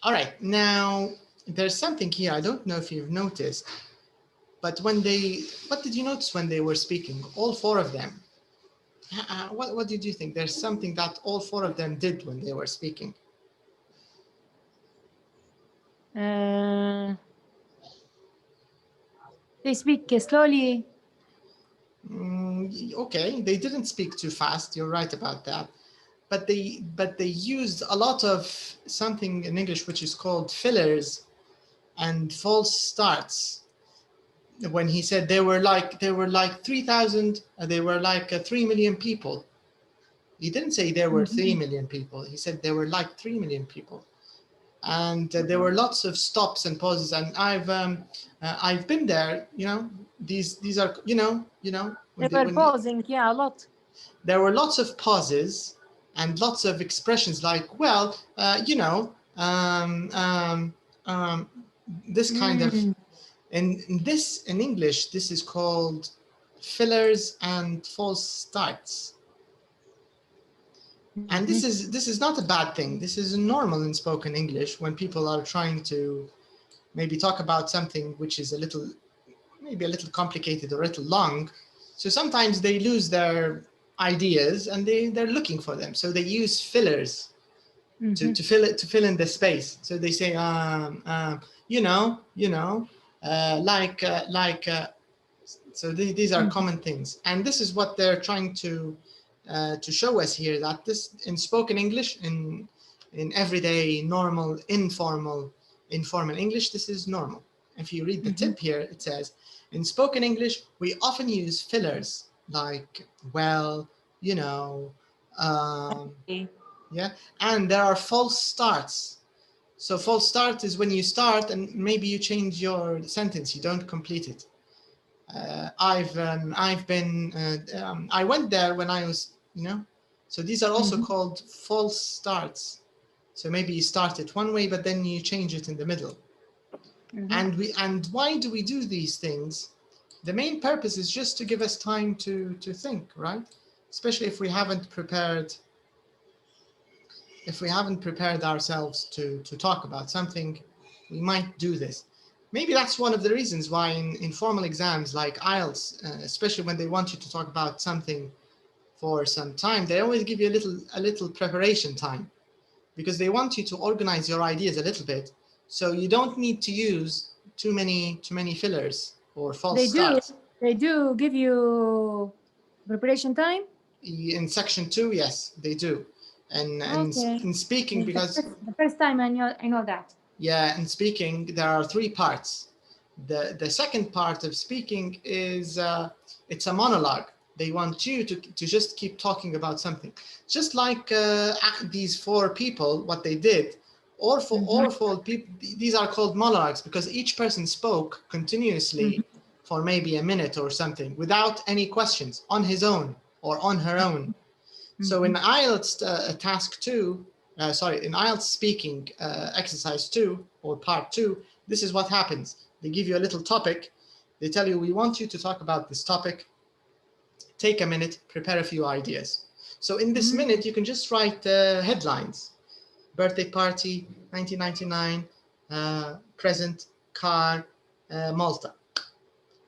All right, now there's something here. I don't know if you've noticed, but what did you notice when they were speaking? All four of them. What did you think? There's something that all four of them did when they were speaking. They speak slowly. Okay, they didn't speak too fast. You're right about that. But they used a lot of something in English which is called fillers and false starts. When he said they were like 3,000, they were like 3 million people. He didn't say there were 3 million people. He said there were like 3 million people. And there were lots of stops and pauses. And I've been there, you know, these are, you know, They were pausing, yeah, a lot. there were lots of pauses and lots of expressions like, well, you know, this kind of, in English, this is called fillers and false starts. And this is not a bad thing. This is normal in spoken English when people are trying to maybe talk about something which is maybe a little complicated or a little long. So sometimes they lose their ideas and they're looking for them. So they use fillers to fill in the space. So they say, you know, so these are common things. And this is what they're trying to show us here, that this in spoken English, in everyday, normal, informal English, this is normal. If you read the tip here, it says, in spoken English, we often use fillers like, well, you know, yeah, and there are false starts. So false start is when you start and maybe you change your sentence, you don't complete it. I went there when I was, you know, so these are also called false starts. So maybe you start it one way, but then you change it in the middle. And why do we do these things? The main purpose is just to give us time to think, right? Especially if we haven't prepared ourselves to talk about something, we might do this. Maybe that's one of the reasons why in formal exams like IELTS, especially when they want you to talk about something for some time, they always give you a little preparation time, because they want you to organize your ideas a little bit, so you don't need to use too many fillers or false starts. They do give you preparation time? In section 2, yes, they do. And in speaking, because the first time I know that. Yeah, in speaking, there are 3 parts. The second part of speaking is it's a monologue. They want you to just keep talking about something. Just like these 4 people, what they did, or for people, these are called monologues because each person spoke continuously for maybe a minute or something without any questions, on his own or on her own. So in IELTS task 2, in IELTS speaking exercise 2 or part 2, this is what happens. They give you a little topic. They tell you, we want you to talk about this topic. Take a minute, prepare a few ideas. So in this minute, you can just write headlines. Birthday party, 1999, present, car, Malta.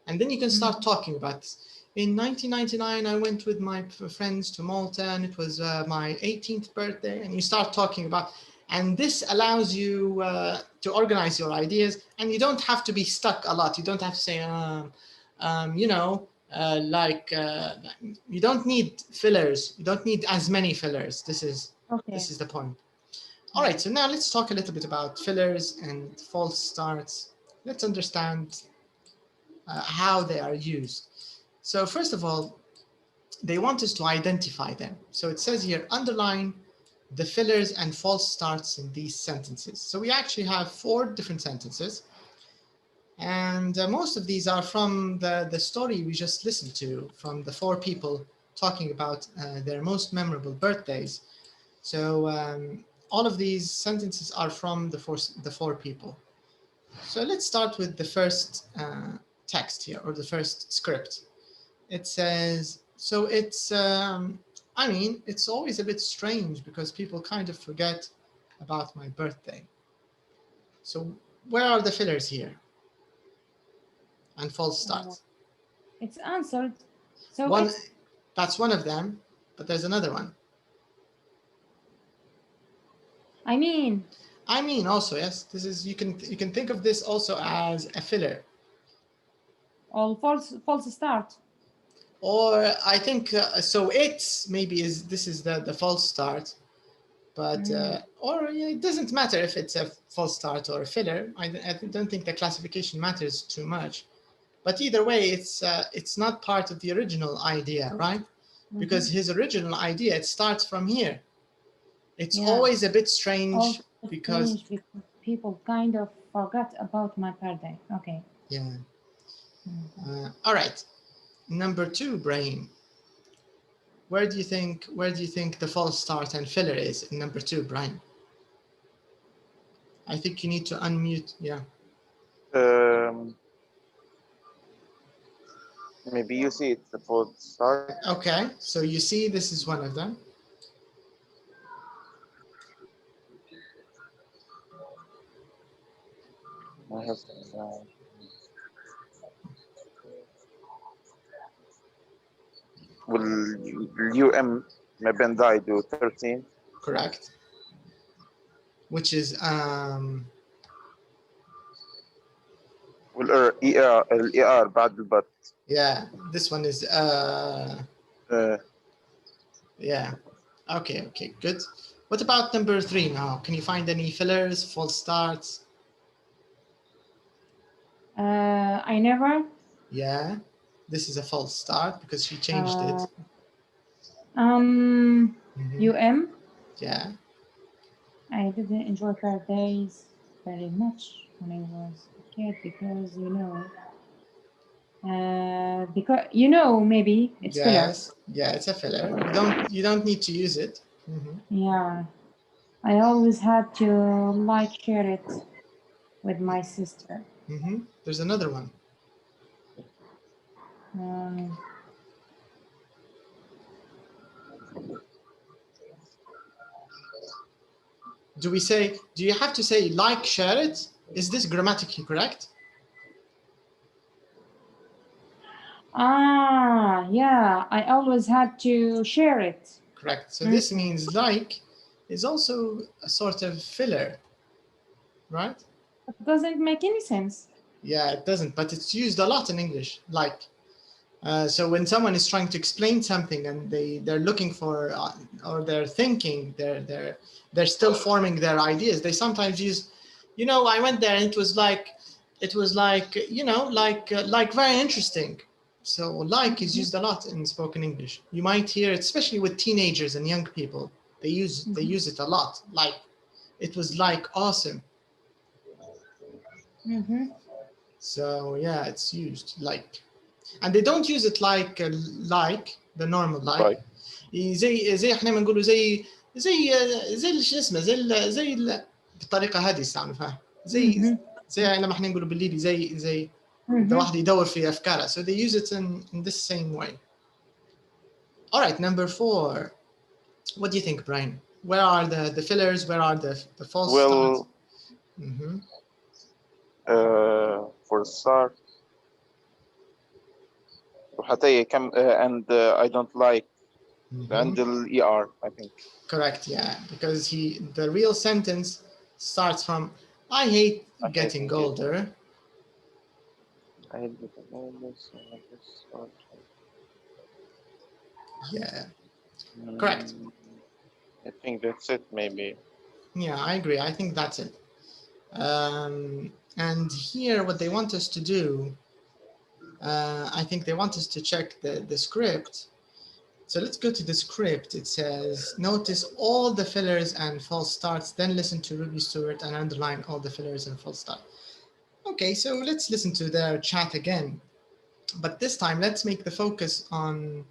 And then you can start talking about this. In 1999, I went with my friends to Malta, and it was my 18th birthday. And you start talking about, and this allows you to organize your ideas, and you don't have to be stuck a lot. You don't have to say, you know, you don't need fillers. You don't need as many fillers. This is the point. All right, so now let's talk a little bit about fillers and false starts. Let's understand how they are used. So first of all, they want us to identify them. So it says here, underline the fillers and false starts in these sentences. So we actually have 4 different sentences. And most of these are from the story we just listened to, from the 4 people talking about their most memorable birthdays. So all of these sentences are from the 4 people. So let's start with the first text here, or the first script. It says, so it's, I mean, it's always a bit strange because people kind of forget about my birthday. So where are the fillers here? And false starts. It's answered. So that's one of them, but there's another one. I mean also, yes. This is, you can think of this also as a filler. Or false start. Or I think so. It's maybe this is the false start, but or it doesn't matter if it's a false start or a filler. I don't think the classification matters too much. But either way, it's not part of the original idea, right? Because his original idea, it starts from here. It's always a bit strange because people kind of forgot about my birthday. Okay. Yeah. All right. Number 2, Brahim. Where do you think the false start and filler is in number 2, Brahim? I think you need to unmute. Yeah. Maybe you see it's the false start. Okay. So you see, this is one of them. I have والUM ما بين died و 13. Correct. Which is والER بعد البط. yeah, this one is yeah. Okay, good. What about number 3 now? Can you find any fillers, false starts? I never. Yeah, this is a false start because she changed it. UM. Yeah. I didn't enjoy birthdays very much when I was a kid because maybe it's filler. Yeah, it's a filler. You don't need to use it. Yeah, I always had to share it with my sister. There's another one. Do you have to say share it? Is this grammatically correct? Yeah, I always had to share it. Correct. So this means is also a sort of filler, right? It doesn't make any sense. Yeah, it doesn't, but it's used a lot in English, so when someone is trying to explain something and they're looking for or they're thinking, they're still forming their ideas, they sometimes use, I went there and it was very interesting. So is used a lot in spoken English. You might hear it, especially with teenagers and young people. They use it a lot. It was awesome. So yeah, it's used and they don't use it like the normal right. زي احنا بنقولوا زي شو اسمه زي بالطريقه هذه يستعملوا فيها زي لما احنا نقولوا بالليبي زي ده واحد يدور في افكاره. So they use it in this same way. All right, number 4. What do you think, Brian? Where are the fillers? Where are the false starts? For start وحتى كم and I don't like and the ER, I think. Correct, yeah, because the real sentence starts from I hate getting older. I hate getting older. Yeah, correct. I think that's it, maybe. Yeah, I agree. I think that's it. And here, what they want us to do, I think they want us to check the script. So let's go to the script. It says, notice all the fillers and false starts, then listen to Ruby Stewart and underline all the fillers and false starts. Okay, so let's listen to their chat again. But this time, let's make the focus on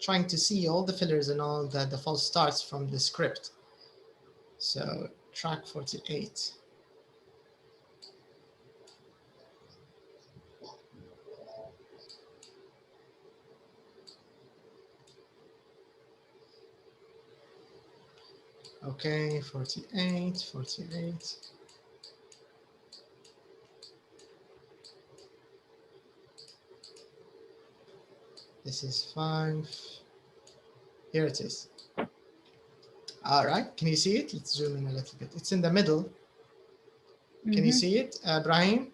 trying to see all the fillers and all the false starts from the script. So track 48. Okay, 48. This is 5. Here it is. All right, can you see it? Let's zoom in a little bit. It's in the middle. Can you see it, Brahim?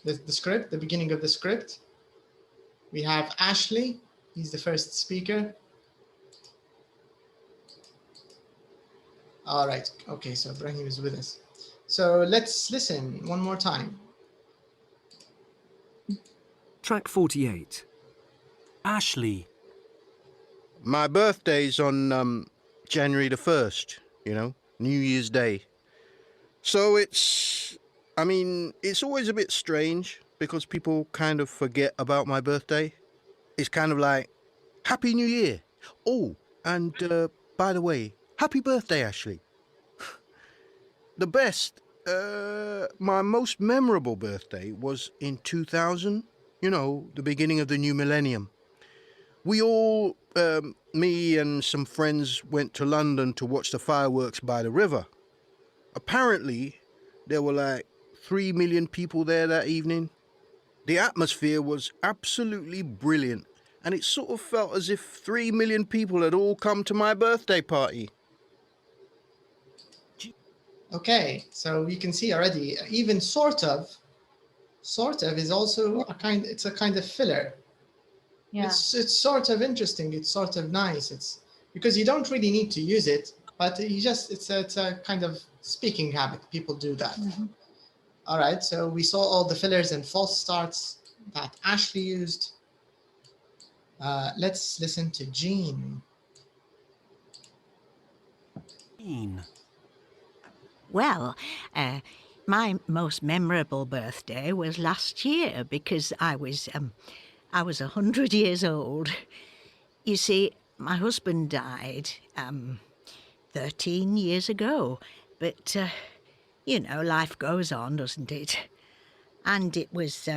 The script, the beginning of the script. We have Ashley. He's the first speaker. All right. Okay, so Brahim is with us. So let's listen one more time. Track 48. Ashley. My birthday's on January the 1st, New Year's Day. So it's always a bit strange because people kind of forget about my birthday. It's kind of like, Happy New Year. Oh, and by the way, happy birthday, Ashley. The best, my most memorable birthday was in 2000, you know, the beginning of the new millennium. We all, me and some friends, went to London to watch the fireworks by the river. Apparently, there were like 3 million people there that evening. The atmosphere was absolutely brilliant, and it sort of felt as if 3 million people had all come to my birthday party. Okay, so you can see already, even sort of is also it's a kind of filler. Yeah. It's sort of interesting. It's sort of nice. It's because you don't really need to use it, but it's a kind of speaking habit. People do that. All right. So we saw all the fillers and false starts that Ashley used. Let's listen to Jean. Jean. Well, my most memorable birthday was last year because I was 100 years old. You see, my husband died 13 years ago, but you know, life goes on, doesn't it? And it was,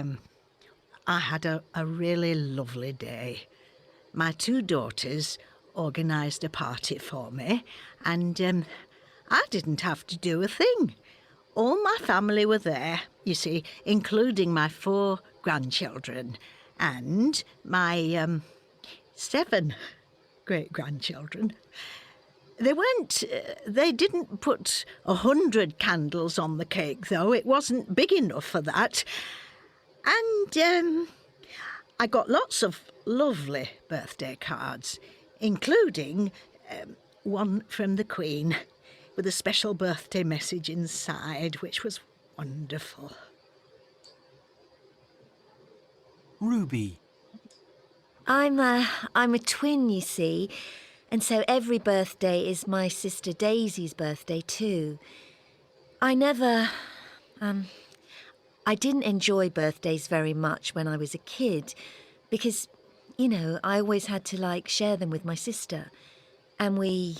I had a really lovely day. My 2 daughters organised a party for me, and I didn't have to do a thing. All my family were there, you see, including my 4 grandchildren and my 7 great-grandchildren. They didn't put 100 candles on the cake, though. It wasn't big enough for that. And I got lots of lovely birthday cards, including one from the Queen with a special birthday message inside, which was wonderful. Ruby. I'm a twin, you see, and so every birthday is my sister Daisy's birthday too. I didn't enjoy birthdays very much when I was a kid because, you know, I always had to share them with my sister, and we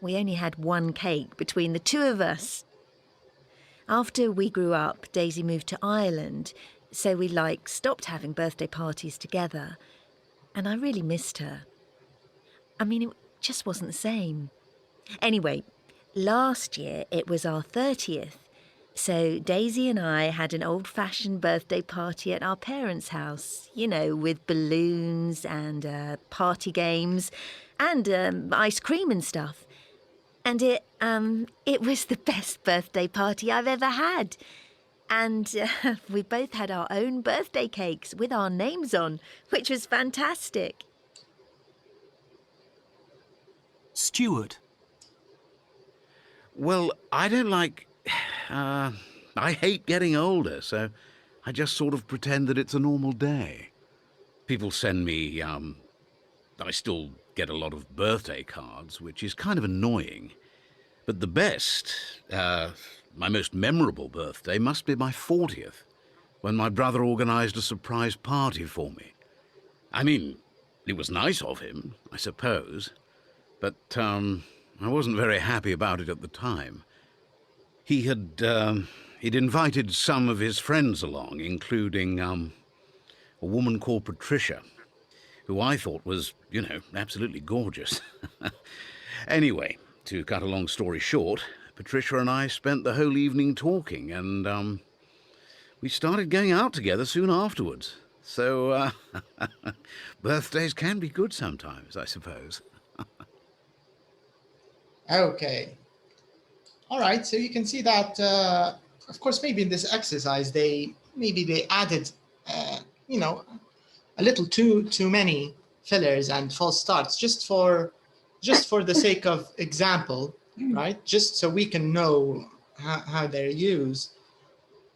only had one cake between the 2 of us. After we grew up, Daisy moved to Ireland, so we stopped having birthday parties together, and I really missed her. I mean, it just wasn't the same. Anyway, last year it was our 30th, so Daisy and I had an old-fashioned birthday party at our parents' house, you know, with balloons and party games and ice cream and stuff. And it was the best birthday party I've ever had. And we both had our own birthday cakes with our names on, which was fantastic. Stuart. Well, I don't I hate getting older, so I just sort of pretend that it's a normal day. People send me, I still get a lot of birthday cards, which is kind of annoying. But the best, my most memorable birthday must be my 40th, when my brother organised a surprise party for me. I mean, it was nice of him, I suppose, but I wasn't very happy about it at the time. He'd invited some of his friends along, including a woman called Patricia, who I thought was, you know, absolutely gorgeous. Anyway, to cut a long story short, Patricia and I spent the whole evening talking, and we started going out together soon afterwards. So birthdays can be good sometimes, I suppose. Okay. All right. So you can see that, of course, maybe in this exercise, they added, you know, a little too many fillers and false starts just for the sake of example, right? Just so we can know how they're used.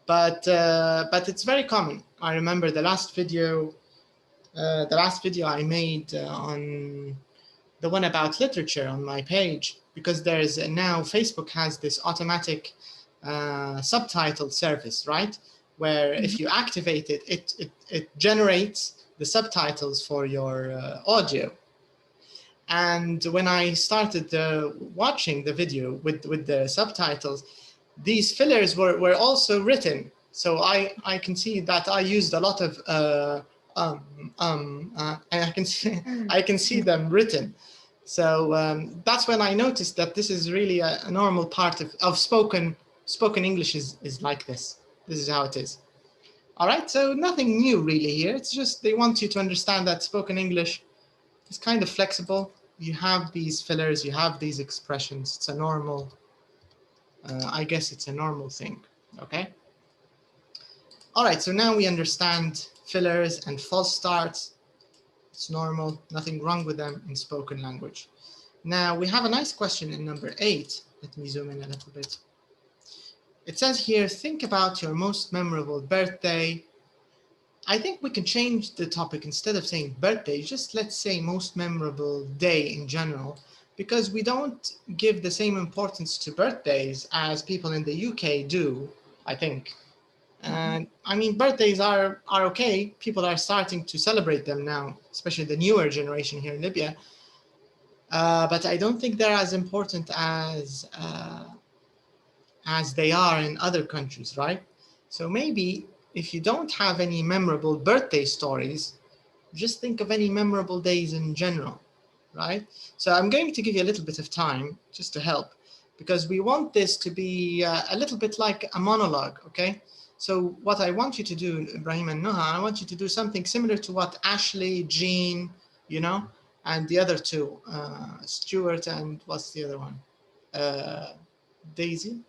But it's very common. I remember the last video I made on the one about literature on my page, because now Facebook has this automatic subtitle service, right? where if you activate it, it generates the subtitles for your audio. And when I started watching the video with the subtitles, these fillers were also written. So I can see that I used a lot of and I can see them written. So that's when I noticed that this is really a normal part of spoken English is like this. This is how it is. All right, so nothing new really here. It's just they want you to understand that spoken English is kind of flexible. You have these fillers, you have these expressions. It's a normal, I guess it's a normal thing, okay? All right, so now we understand fillers and false starts. It's normal, nothing wrong with them in spoken language. Now we have a nice question in number 8. Let me zoom in a little bit. It says here, think about your most memorable birthday. I think we can change the topic. Instead of saying birthday, just let's say most memorable day in general, because we don't give the same importance to birthdays as people in the UK do, I think. And I mean, birthdays are okay. People are starting to celebrate them now, especially the newer generation here in Libya. But I don't think they're as important as they are in other countries, right? So maybe if you don't have any memorable birthday stories, just think of any memorable days in general, right? So I'm going to give you a little bit of time just to help, because we want this to be a little bit like a monologue, okay? So what I want you to do, Ibrahim and Noha, I want you to do something similar to what Ashley, Jean, you know, and the other two, Stuart and what's the other one? Daisy,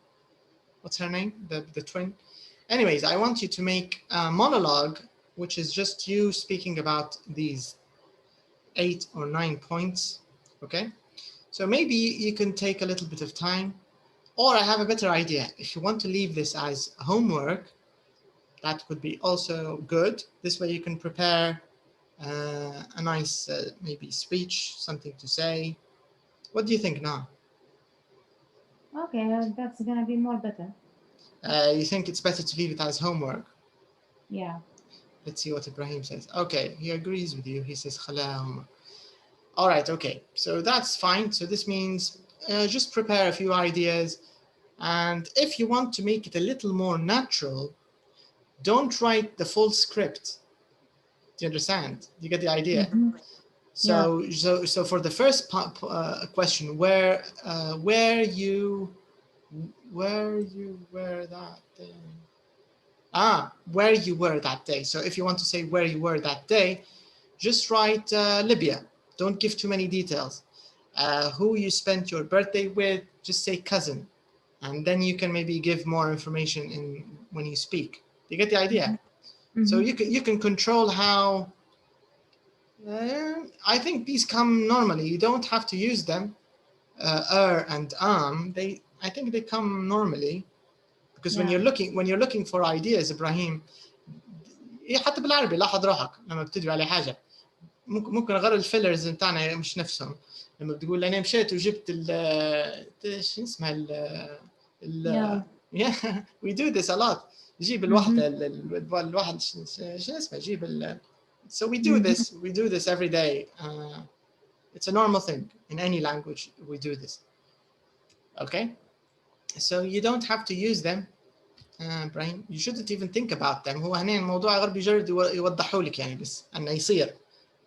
what's her name? The twin. Anyways, I want you to make a monologue, which is just you speaking about these 8 or 9 points, okay? So maybe you can take a little bit of time, or I have a better idea. If you want to leave this as homework, that would be also good. This way you can prepare a nice maybe speech, something to say. What do you think now? Okay, that's gonna be more better. You think it's better to leave it as homework? Yeah. Let's see what Ibrahim says. Okay, he agrees with you. He says, "Khala homework." All right, okay, so that's fine. So this means just prepare a few ideas. And if you want to make it a little more natural, don't write the full script. Do you understand? Do you get the idea? Mm-hmm. So for the first question, where you were that day? Where you were that day. So if you want to say where you were that day, just write Libya. Don't give too many details. Who you spent your birthday with, just say cousin. And then you can maybe give more information when you speak. Do you get the idea? Mm-hmm. So you can control how. I think these come normally. You don't have to use them. And I think they come normally, because when you're looking for ideas, Ibrahim, حتى بالعربي لاحظ روحك لما بتدوي على حاجه ممكن غير الفيلرز بتاعنا مش نفسهم. لما بتقول انا مشيت وجبت شو اسمها yeah, we do this a lot. جيب الوحده الواحد شو اسمه جيب So we do this every day. It's a normal thing in any language. We do this. Okay, so you don't have to use them. Brian, you shouldn't even think about them. هو هنا الموضوع غير بيجرد يوضحوا لك يعني بس انه يصير.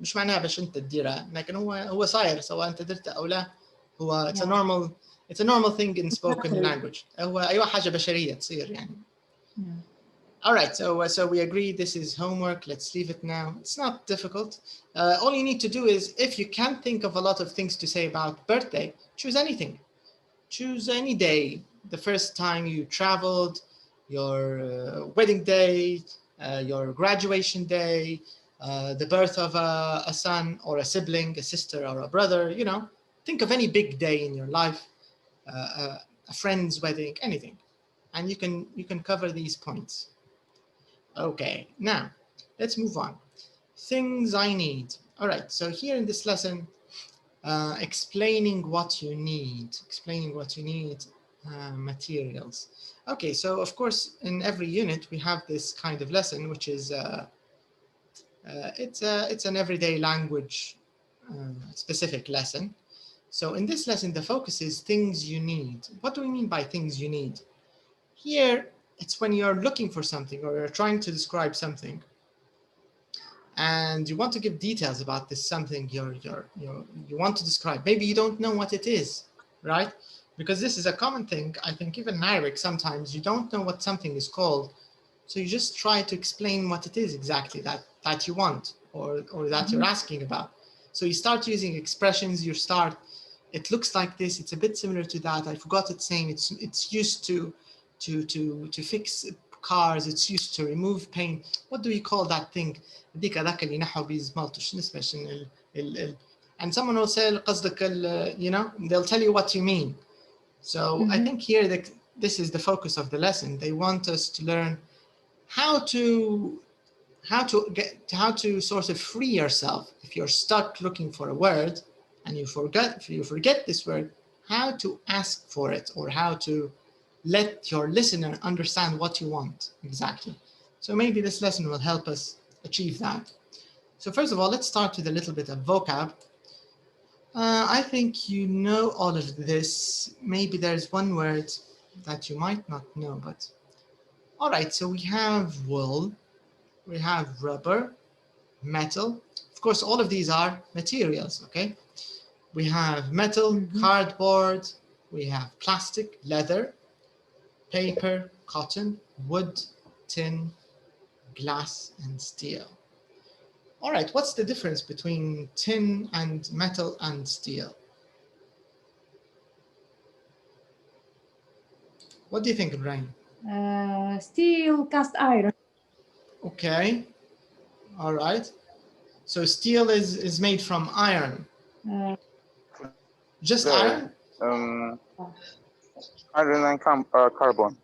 مش معناها باش انت تديرها، لكن هو صاير سواء انت درته او لا. هو it's a normal thing in spoken language. هو ايوه حاجه بشريه تصير يعني. All right, so we agree this is homework. Let's leave it now. It's not difficult. All you need to do is, if you can't think of a lot of things to say about birthday, choose anything. Choose any day. The first time you traveled, your wedding day, your graduation day, the birth of a son or a sibling, a sister or a brother, you know. Think of any big day in your life, a friend's wedding, anything. And you can cover these points. Okay, now let's move on. Things I need. All right, so here in this lesson, explaining what you need. materials. Okay, so of course in every unit we have this kind of lesson, which is it's an everyday language specific lesson. So in this lesson, the focus is things you need. What do we mean by things you need? Here, it's when you're looking for something or you're trying to describe something and you want to give details about this something you want to describe. Maybe you don't know what it is, right? Because this is a common thing. I think even in Arabic, sometimes you don't know what something is called. So you just try to explain what it is exactly that you want or that you're asking about. So you start using expressions, it looks like this, it's a bit similar to that. I forgot its name. It's used to fix cars, it's used to remove pain. What do we call that thing? And someone will say, they'll tell you what you mean. So I think here this is the focus of the lesson. They want us to learn how to sort of free yourself if you're stuck looking for a word and you forget this word, how to ask for it or how to let your listener understand what you want exactly. So maybe this lesson will help us achieve that. So first of all, let's start with a little bit of vocab. I think you know all of this. Maybe there's one word that you might not know, but all right, so we have wool, we have rubber, metal. Of course, all of these are materials, okay? We have metal, cardboard, we have plastic, leather, paper, cotton, wood, tin, glass, and steel. All right, what's the difference between tin and metal and steel? What do you think, Ibrahim? Steel, cast iron. Okay, all right. So steel is made from iron. Just iron? Iron and carbon.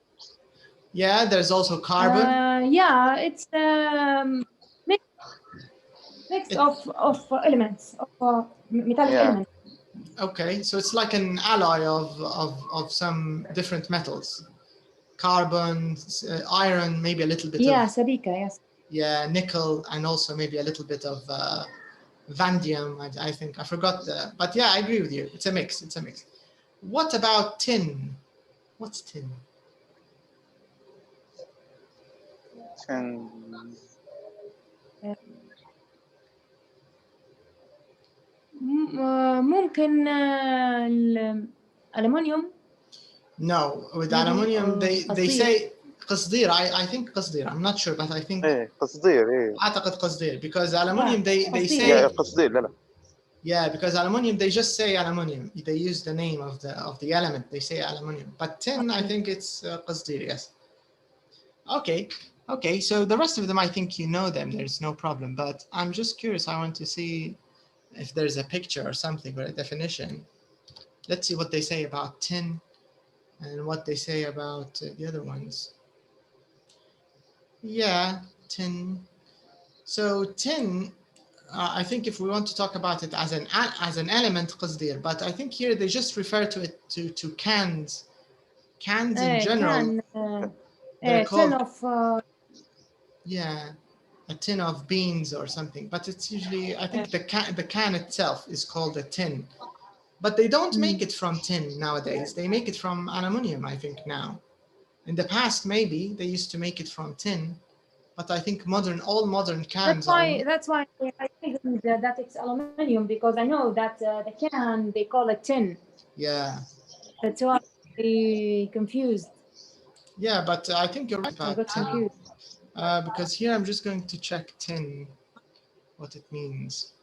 Yeah, there's also carbon. Yeah, it's mix of elements, of metallic elements. Okay, so it's like an alloy of some different metals. Carbon, iron, maybe a little bit of... Sabika, yes. Yeah, nickel, and also maybe a little bit of vanadium, I think. I forgot but yeah, I agree with you. It's a mix, What about tin? What's tin? Tin. ممكن الألمنيوم. No, with aluminium they say قصدير. I think قصدير. I'm not sure, but I think قصدير. أعتقد قصدير, because aluminium they say... Yeah, قصدير. لا. Yeah, because aluminium, they just say aluminium. They use the name of the element. They say aluminium. But tin, I think it's قصدير, yes. Okay, so the rest of them, I think you know them. There's no problem. But I'm just curious. I want to see if there's a picture or something or a definition. Let's see what they say about tin and what they say about the other ones. Yeah, tin. So tin, I think if we want to talk about it as an element, قصدير, but I think here they just refer to it to cans. Cans in general. They're called, tin of... yeah, a tin of beans or something, but it's usually, I think the can itself is called a tin. But they don't make it from tin nowadays. They make it from aluminium, I think, now. In the past, maybe they used to make it from tin, but I think all modern cans That's why I think that it's aluminium, because I know that the can, they call it tin. Yeah. That's why I confused. Yeah, but I think you're right about tin. Confused. Because here I'm just going to check tin, what it means,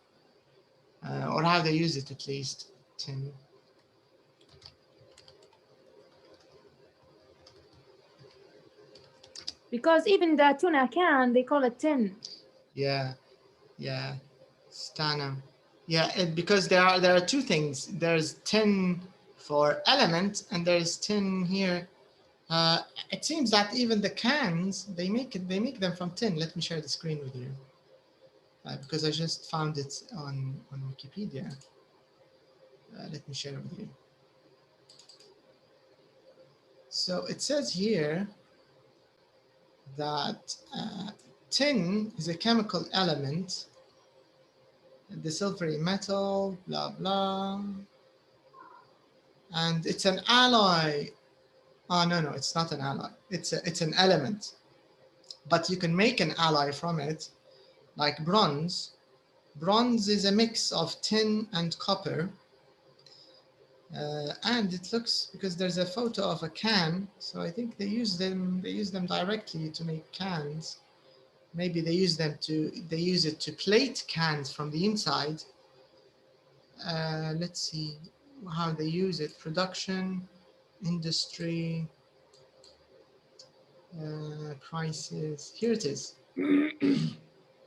or how they use it at least, tin. Because even the tuna can, they call it tin. Yeah, Stana. Yeah, because there are two things. There's tin for element, and there's tin here. It seems that even the cans, they make them from tin. Let me share the screen with you, because I just found it on Wikipedia. Let me share it with you. So it says here that tin is a chemical element, the silvery metal, blah, blah. And it's an alloy. Oh, no, it's not an alloy. It's an element. But you can make an alloy from it, like bronze. Bronze is a mix of tin and copper. And it looks, because there's a photo of a can, so I think they use them directly to make cans. Maybe they use it to plate cans from the inside. Let's see how they use it. Production, industry, prices. Here it is.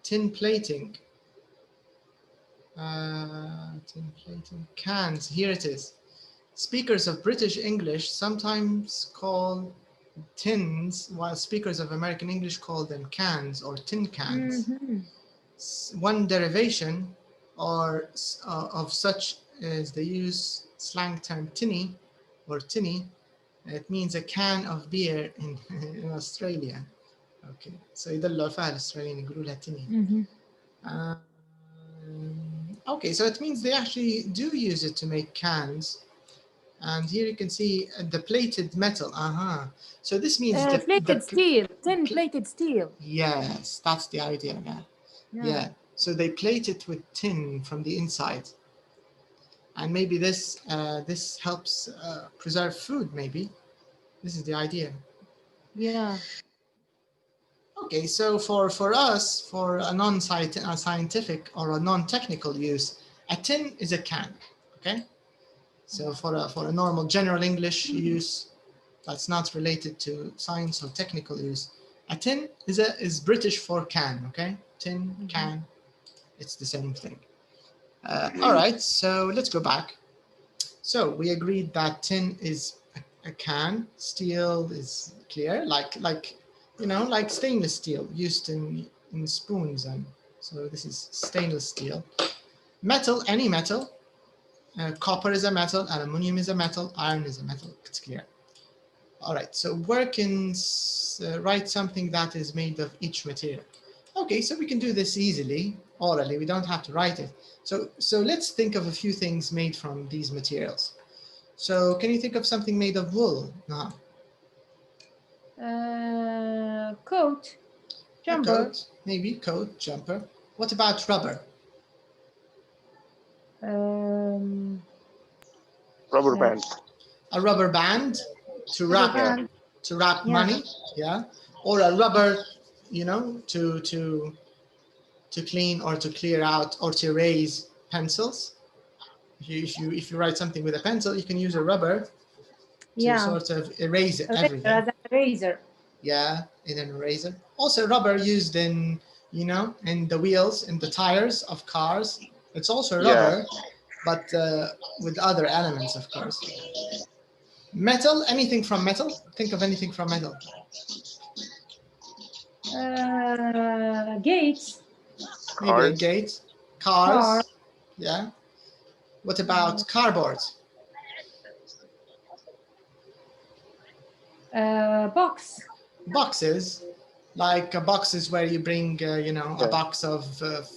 Tin plating. Tin plating. Cans. Here it is. Speakers of British English sometimes call tins, while speakers of American English call them cans or tin cans. One derivation of such is the use slang term tinny or tinny. It means a can of beer in Australia. Okay, so يدلوا فيها الأستراليين يقولوا لها tinny. Okay, so it means they actually do use it to make cans. And here you can see the plated metal. So this means steel, tin plated steel. Yes, that's the idea. Yeah. So they plate it with tin from the inside, and maybe this helps preserve food. Maybe this is the idea. Yeah. Okay, so for us, for a non-scientific or a non-technical use, a tin is a can. Okay. So for a normal general English use that's not related to science or technical use, a tin is British for can, okay? Tin, can, it's the same thing. All right, so let's go back. So we agreed that tin is a can, steel is clear, like stainless steel used in spoons, and so this is stainless steel. Metal, any metal. Copper is a metal, aluminum is a metal, iron is a metal. It's clear. All right, so work and write something that is made of each material. Okay, so we can do this easily, orally. We don't have to write it. So let's think of a few things made from these materials. So can you think of something made of wool? No. Coat, jumper. Coat, maybe coat, jumper. What about rubber? Rubber band. A rubber band to wrap money, yeah, or a rubber, to clean or to clear out or to erase pencils. If you write something with a pencil, you can use a rubber to sort of erase everything. As an eraser. Yeah, in an eraser. Also, rubber used in in the wheels, in the tires of cars. It's also rubber, but with other elements, of course. Metal, anything from metal? Think of anything from metal. Gates. Maybe a gate. Cars. Yeah. What about cardboard? Box. Boxes. Like boxes where you bring, a box of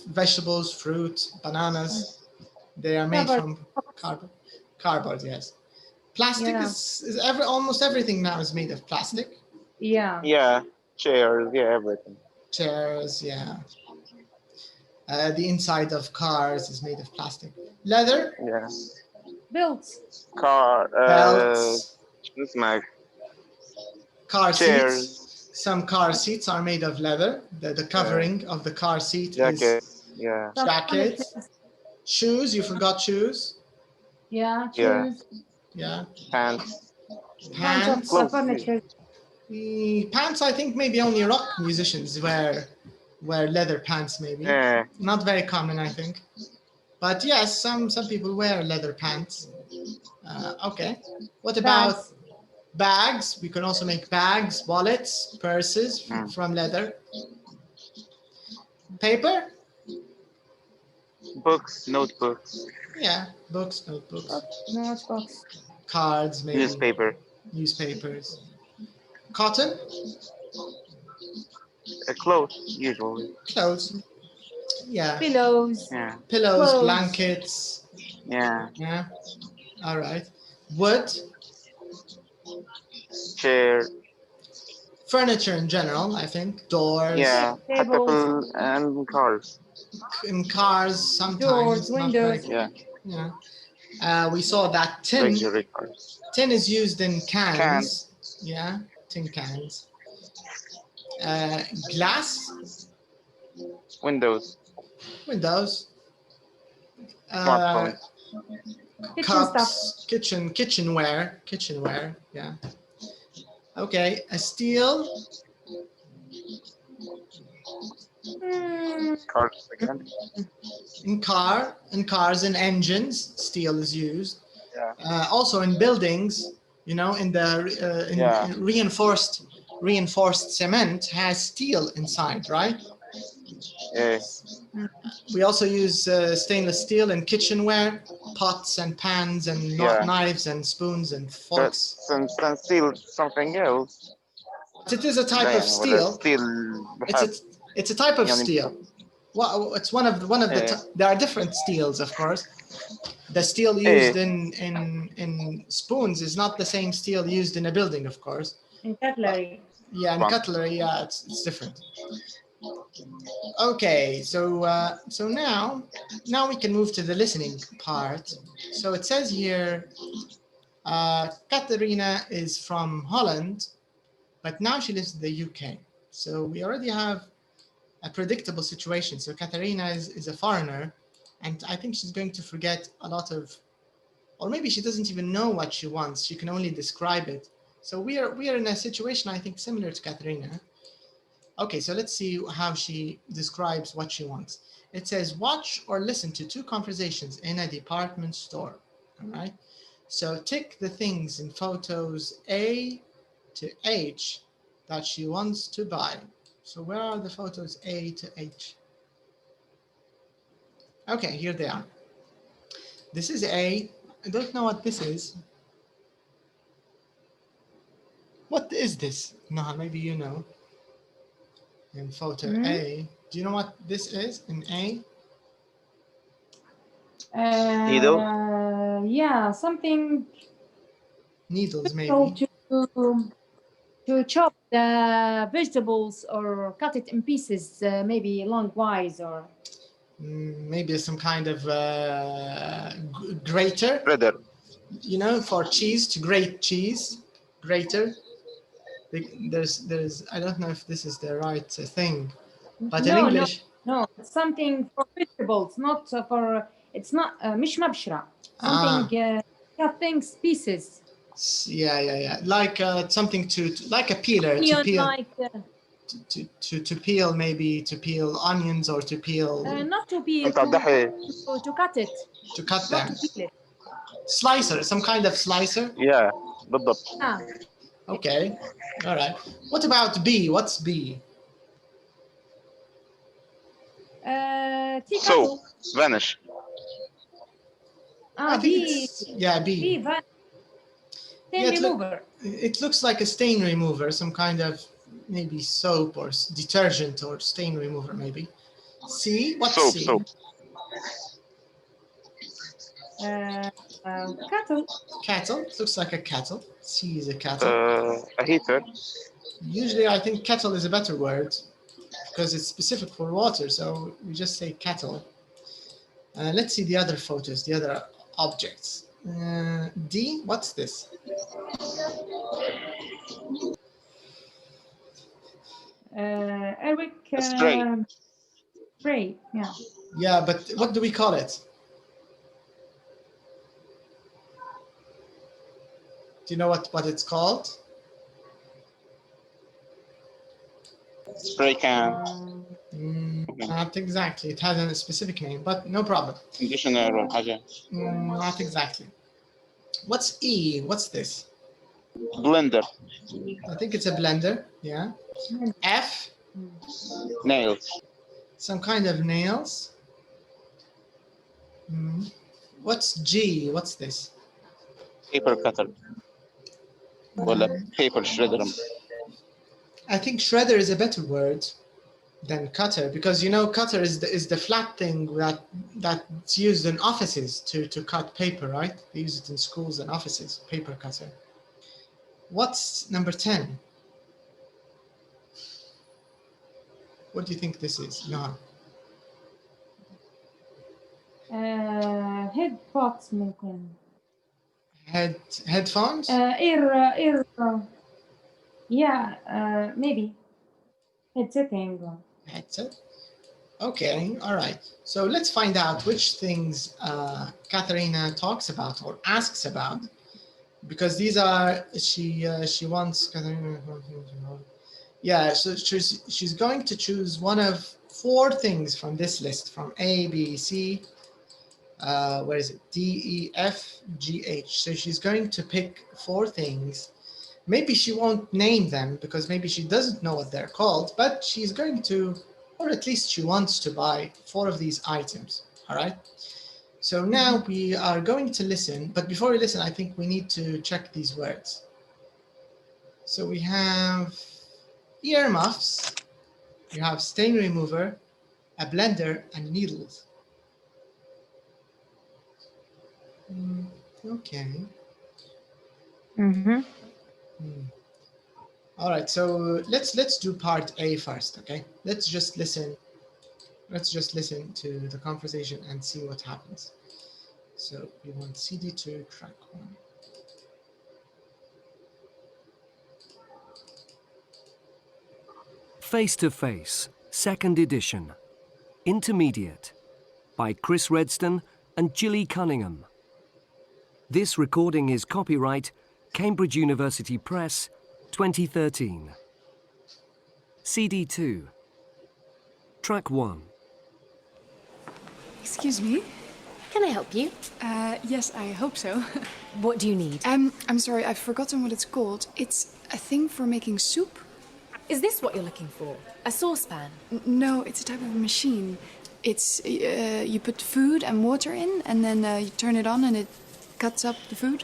vegetables, fruit, bananas. They are made from cardboard. Cardboard, yes. Plastic is almost everything now is made of plastic. Yeah. Yeah, chairs, everything. Chairs, yeah. The inside of cars is made of plastic. Leather? Yeah. Belts. Belts. Car chairs. Seats. Some car seats are made of leather. The covering of the car seat Jackets. is jackets. Shoes, you forgot shoes. Yeah, shoes. Yeah. Pants. Pants. Furniture. Pants, I think maybe only rock musicians wear leather pants, maybe. Not very common, I think. But yes, some people wear leather pants. Okay. What about bags? We can also make bags, wallets, purses from leather. Paper? Books, notebooks. Yeah, books, notebooks. Notebooks. Cards, maybe. Newspaper. Newspapers. Cotton? Clothes, usually. Clothes. Yeah. Pillows. Yeah. Pillows, Clothes. blankets. Yeah. Yeah. All right. Wood. Chair. Furniture in general, I think. Doors. Yeah. Tables. And cars. In cars sometimes. Doors, not windows. very- Yeah. yeah. We saw that tin. Luxury cars. Tin is used in cans. Cans. Yeah. Tin cans. Glass. Windows. Windows. Smartphones. Kitchen stuff. Cups. Kitchenware. Yeah. Okay. A steel. Cars again. In cars and engines, steel is used. Yeah. Also in buildings, in the Yeah. in reinforced cement has steel inside, right? Yes. We also use stainless steel in kitchenware, pots and pans and Yeah. knives and spoons and But forks. since steel something else. But it is a type of steel. It's a type of steel. Well, it's one of the. There are different steels, of course. The steel used in spoons is not the same steel used in a building, of course. In cutlery. Yeah, in cutlery, yeah, it's different. Okay, so now we can move to the listening part. So it says here, Katerina is from Holland, but now she lives in the UK. So we already have a predictable situation. So Katerina is a foreigner, and I think she's going to forget a lot of, or maybe she doesn't even know what she wants. She can only describe it. So we are in a situation, I think, similar to Katerina. Okay, so let's see how she describes what she wants. It says, watch or listen to two conversations in a department store. All right. So tick the things in photos A to H that she wants to buy. So where are the photos A to H? Okay, here they are. This is A. I don't know what this is. What is this? No, maybe you know. In photo A. Do you know what this is in A? Yeah, something. Needles, maybe. To chop the vegetables or cut it in pieces, maybe longwise or. Maybe some kind of grater. Shredder. For cheese, to grate cheese. Grater. There's I don't know if this is the right thing, but in English. No, it's something for vegetables, not for. It's not مش مبشرة. Something cut things pieces. Yeah. Like something like a peeler to peel. Like, to peel, maybe to peel onions or to peel. Not to peel. To cut it. To cut them. Not to peel it. Slicer, some kind of slicer. Yeah, بالضبط. Okay, all right. What about B? What's B? So, vanish. B. Yeah, B. B. Stain remover. It looks like a stain remover, some kind of maybe soap or detergent or stain remover, maybe. C. What's soap, C? Soap. Kettle. Kettle. It looks like a kettle. C is a kettle. A heater. Usually, I think kettle is a better word because it's specific for water. So we just say kettle. Let's see the other photos, the other objects. D. What's this? Eric. Spray. Yeah. Yeah, but what do we call it? Do you know what it's called? Spray can. Not exactly. It has a specific name, but no problem. Conditioner or حاجة. Not exactly. What's E? What's this? Blender. I think it's a blender. Yeah. F. Nails. Some kind of nails. What's G? What's this? Paper cutter. ولا paper shredder. I think shredder is a better word than cutter, because you know cutter is the flat thing that's used in offices to cut paper, right? They use it in schools and offices, paper cutter. What's number 10? What do you think this is? No. headphones ممكن. Headphones? ear yeah, maybe headsetting. Headset? Okay, all right. So let's find out which things Katharina talks about or asks about, because these are she wants Katharina. Yeah, so she's going to choose one of 4 things from this list, from A, B, C. Where is it? D, E, F, G, H. So she's going to pick 4 things. Maybe she won't name them because maybe she doesn't know what they're called, but she's going to, or at least she wants to buy 4 of these items. All right. So now we are going to listen, but before we listen, I think we need to check these words. So we have earmuffs, you have stain remover, a blender, and needles. Okay. All right, so let's do part A first, okay? Let's just listen to the conversation and see what happens. So we want CD2 track 1. Face to Face, 2nd edition, Intermediate, by Chris Redston and Gilly Cunningham. This recording is copyright Cambridge University Press, 2013. CD2, Track 1. Excuse me? Can I help you? Yes, I hope so. What do you need? I'm sorry, I've forgotten what it's called. It's a thing for making soup? Is this what you're looking for? A saucepan? No, it's a type of machine. It's, you put food and water in, and then you turn it on and it cuts up the food.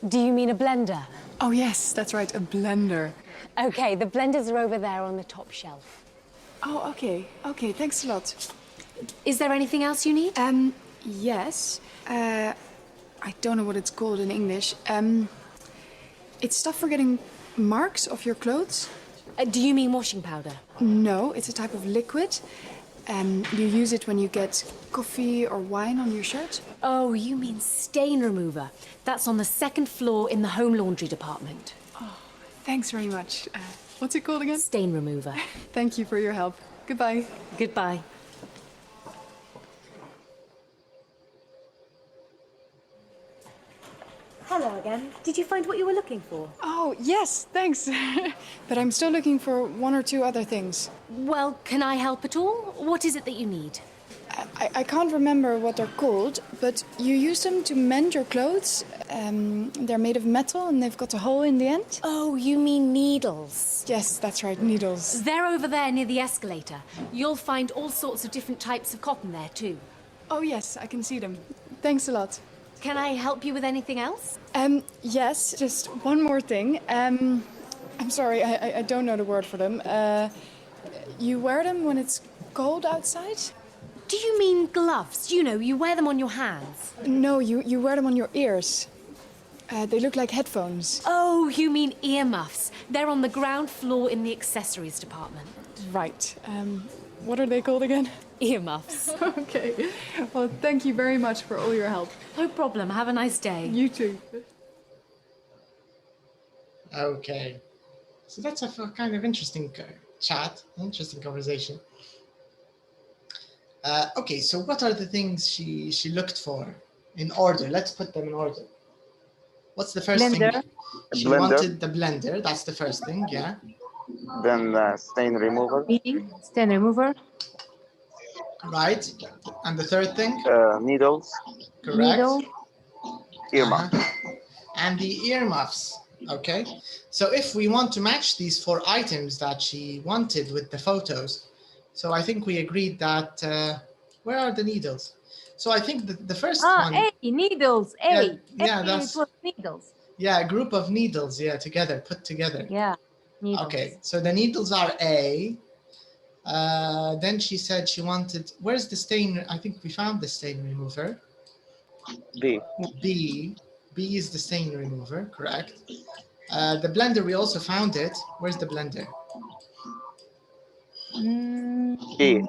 Do you mean a blender? Oh yes, that's right, a blender. Okay, the blenders are over there on the top shelf. Oh, okay. Okay, thanks a lot. Is there anything else you need? Yes. I don't know what it's called in English. It's stuff for getting marks off your clothes. Do you mean washing powder? No, it's a type of liquid. You use it when you get coffee or wine on your shirt. Oh, you mean stain remover. That's on the 2nd floor in the home laundry department. Oh, thanks very much. What's it called again? Stain remover. Thank you for your help. Goodbye. Goodbye. Hello again. Did you find what you were looking for? Oh, yes, thanks. But I'm still looking for 1 or 2 other things. Well, can I help at all? What is it that you need? I can't remember what they're called, but you use them to mend your clothes. They're made of metal and they've got a hole in the end. Oh, you mean needles? Yes, that's right, needles. They're over there near the escalator. You'll find all sorts of different types of cotton there too. Oh, yes, I can see them. Thanks a lot. Can I help you with anything else? Yes, just one more thing. I'm sorry, I don't know the word for them. You wear them when it's cold outside? Do you mean gloves? You know, you wear them on your hands. No, you wear them on your ears. They look like headphones. Oh, you mean earmuffs. They're on the ground floor in the accessories department. Right. What are they called again? Earmuffs. Okay. Well, thank you very much for all your help. No problem. Have a nice day. You too. Okay. So that's a kind of interesting chat, interesting conversation. Okay, so what are the things she looked for in order? Let's put them in order. What's the first thing? She wanted the blender. That's the first thing, yeah. Then stain remover. Stain remover. Right. And the third thing? Needles. Correct. Needle. Earmuff. And the earmuffs. Okay. So if we want to match these 4 items that she wanted with the photos, so I think we agreed that, where are the needles? So I think the first one. A, needles, A. Yeah, A, that's. it was needles. Yeah, a group of needles, yeah, together, put together. Yeah. Needles. Okay, so the needles are A. Then she said she wanted, where's the stain? I think we found the stain remover. B. B. B is the stain remover, correct. The blender, we also found it. Where's the blender? E.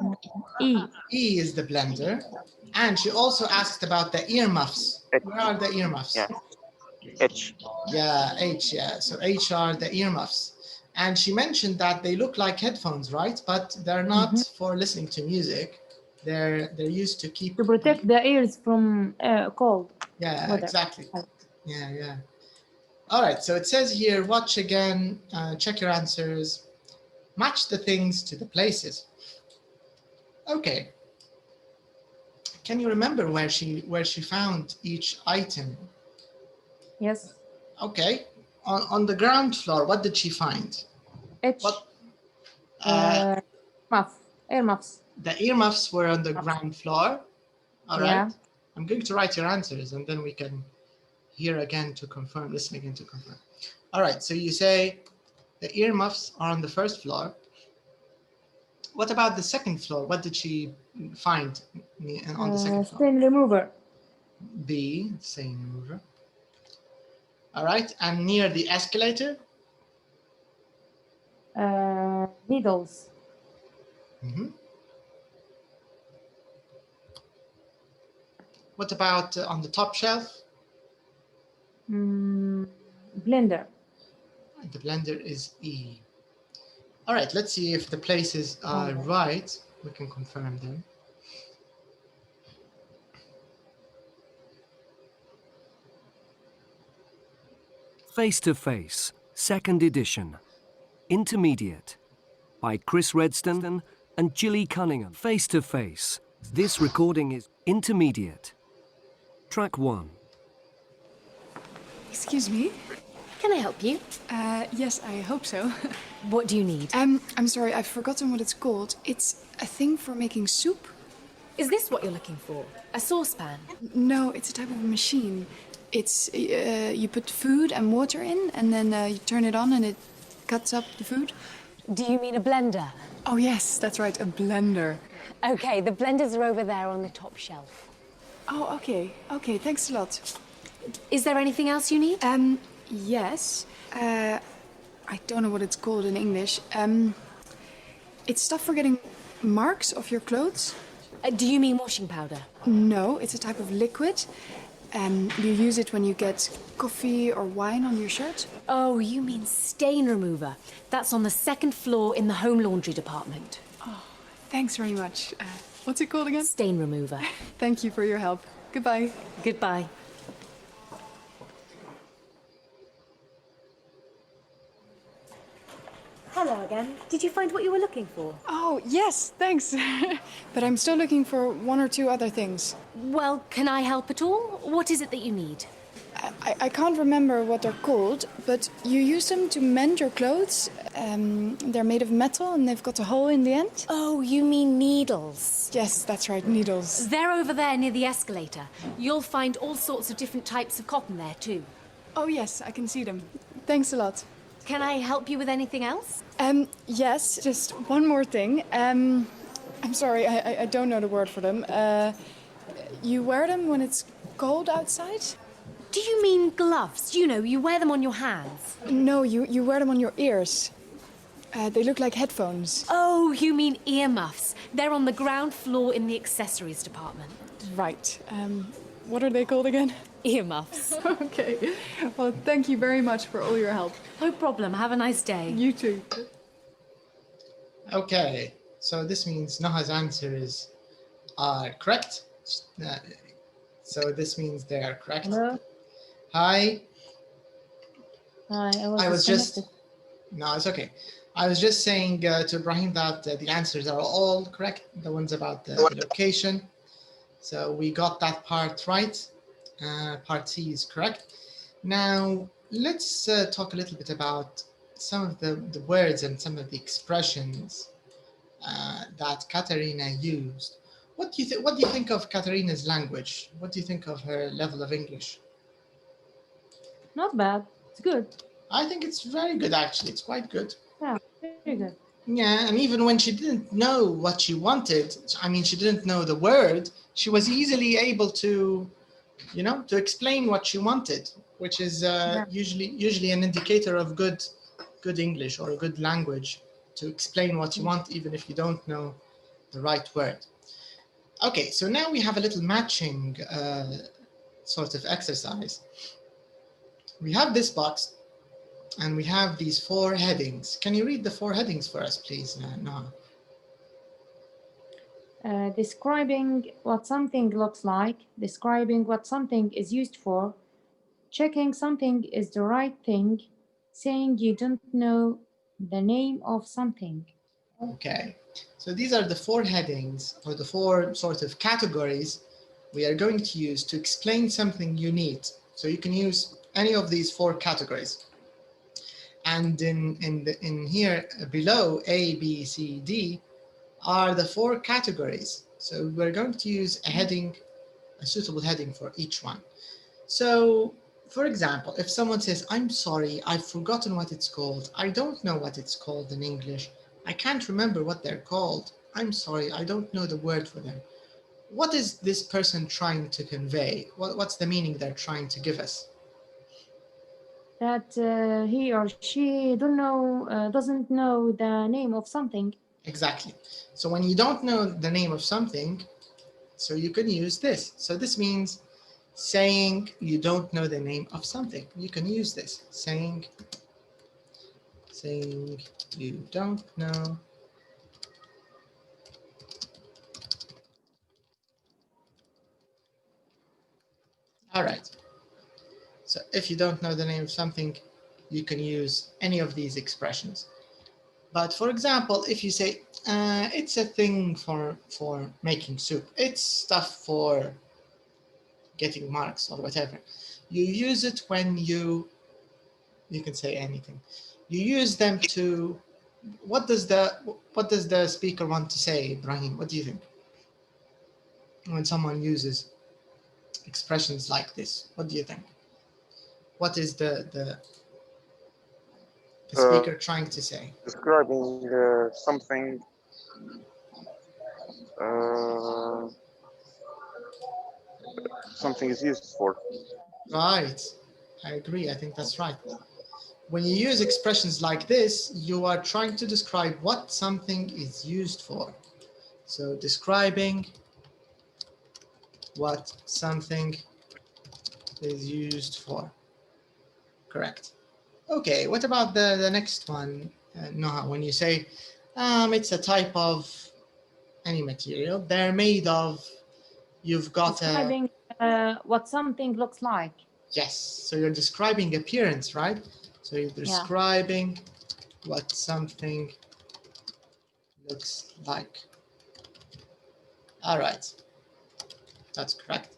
E. E is the blender. And she also asked about the earmuffs. Where are the earmuffs? Yeah. H. Yeah, H, yeah. So H are the earmuffs. And she mentioned that they look like headphones, right? But they're not for listening to music. They're used to keep... To protect the ears from cold. Yeah, weather. exactly. Yeah. All right, so it says here, watch again, check your answers, match the things to the places. Okay. Can you remember where she found each item? Yes. Okay. On the ground floor, what did she find? H. What? Earmuffs. The earmuffs were on the ground floor. All right. Yeah. I'm going to write your answers and then we can hear again to confirm, listen again to confirm. All right, so you say the earmuffs are on the first floor. What about the second floor? What did she find on the second floor? Stain remover. B, stain remover. All right, and near the escalator? Needles. What about on the top shelf? Blender. The blender is E. All right, let's see if the places are right. We can confirm them. Face2face, second edition. Intermediate. By Chris Redston and Gilly Cunningham. Face2face. This recording is intermediate. Track 1. Excuse me? Can I help you? Yes, I hope so. What do you need? I'm sorry, I've forgotten what it's called. It's a thing for making soup? Is this what you're looking for? A saucepan? No, it's a type of machine. It's, you put food and water in, and then you turn it on and it cuts up the food. Do you mean a blender? Oh yes, that's right, a blender. Okay, the blenders are over there on the top shelf. Oh, okay. Okay, thanks a lot. Is there anything else you need? Yes. I don't know what it's called in English. It's stuff for getting marks off your clothes. Do you mean washing powder? No, it's a type of liquid. You use it when you get coffee or wine on your shirt. Oh, you mean stain remover. That's on the second floor in the home laundry department. Oh, thanks very much. What's it called again? Stain remover. Thank you for your help. Goodbye. Goodbye. Hello again. Did you find what you were looking for? Oh, yes, thanks. But I'm still looking for one or two other things. Well, can I help at all? What is it that you need? I can't remember what they're called, but you use them to mend your clothes. They're made of metal and they've got a hole in the end. Oh, you mean needles? Yes, that's right, needles. They're over there near the escalator. You'll find all sorts of different types of cotton there too. Oh, yes, I can see them. Thanks a lot. Can I help you with anything else? Yes, just one more thing. I'm sorry, I don't know the word for them. You wear them when it's cold outside? Do you mean gloves? You know, you wear them on your hands. No, you wear them on your ears. They look like headphones. Oh, you mean earmuffs. They're on the ground floor in the accessories department. Right. What are they called again? Earmuffs. Okay. Well, thank you very much for all your help. No problem. Have a nice day. You too. Okay, so this means Naha's answers are correct. So this means they are correct. Hello? Hi. Hi, I was just... No, it's okay. I was just saying to Ibrahim that the answers are all correct, the ones about the location. So we got that part right. Part C is correct. Now, let's talk a little bit about some of the words and some of the expressions that Katarina used. What do you think of Katarina's language? What do you think of her level of English? Not bad. It's good. I think it's very good, actually. It's quite good. Yeah, very good. Yeah, and even when she didn't know what she wanted, I mean, she didn't know the word, she was easily able to, you know, to explain what she wanted, which is usually an indicator of good English or a good language, to explain what you want, even if you don't know the right word. Okay, so now we have a little matching sort of exercise. We have this box and we have these 4 headings. Can you read the 4 headings for us, please, Noah? Describing what something looks like, describing what something is used for, checking something is the right thing, saying you don't know the name of something. Okay, so these are the 4 headings, or the 4 sort of categories we are going to use to explain something you need. So you can use any of these 4 categories. And in here below, A, B, C, D, are the 4 categories. So we're going to use a heading, a suitable heading for each one. So, for example, if someone says, I'm sorry, I've forgotten what it's called. I don't know what it's called in English. I can't remember what they're called. I'm sorry, I don't know the word for them. What is this person trying to convey? What's the meaning they're trying to give us? That he or she doesn't know the name of something. Exactly. So when you don't know the name of something, so you can use this. So this means saying you don't know the name of something. You can use this, saying you don't know all right. So if you don't know the name of something, you can use any of these expressions. But for example, if you say it's a thing for making soup, it's stuff for getting marks or whatever, you use it when you can say anything. You use them to, what does the speaker want to say, Ibrahim? What do you think? When someone uses expressions like this, what do you think? What is the speaker trying to say? Describing something something is used for. Right, I agree. I think that's right. When you use expressions like this, you are trying to describe what something is used for. So describing what something is used for. Correct. Okay, what about the next one, Noha? When you say it's a type of any material, they're made of, you've got describing what something looks like. Yes, so you're describing appearance, right? So you're describing what something looks like. All right, that's correct.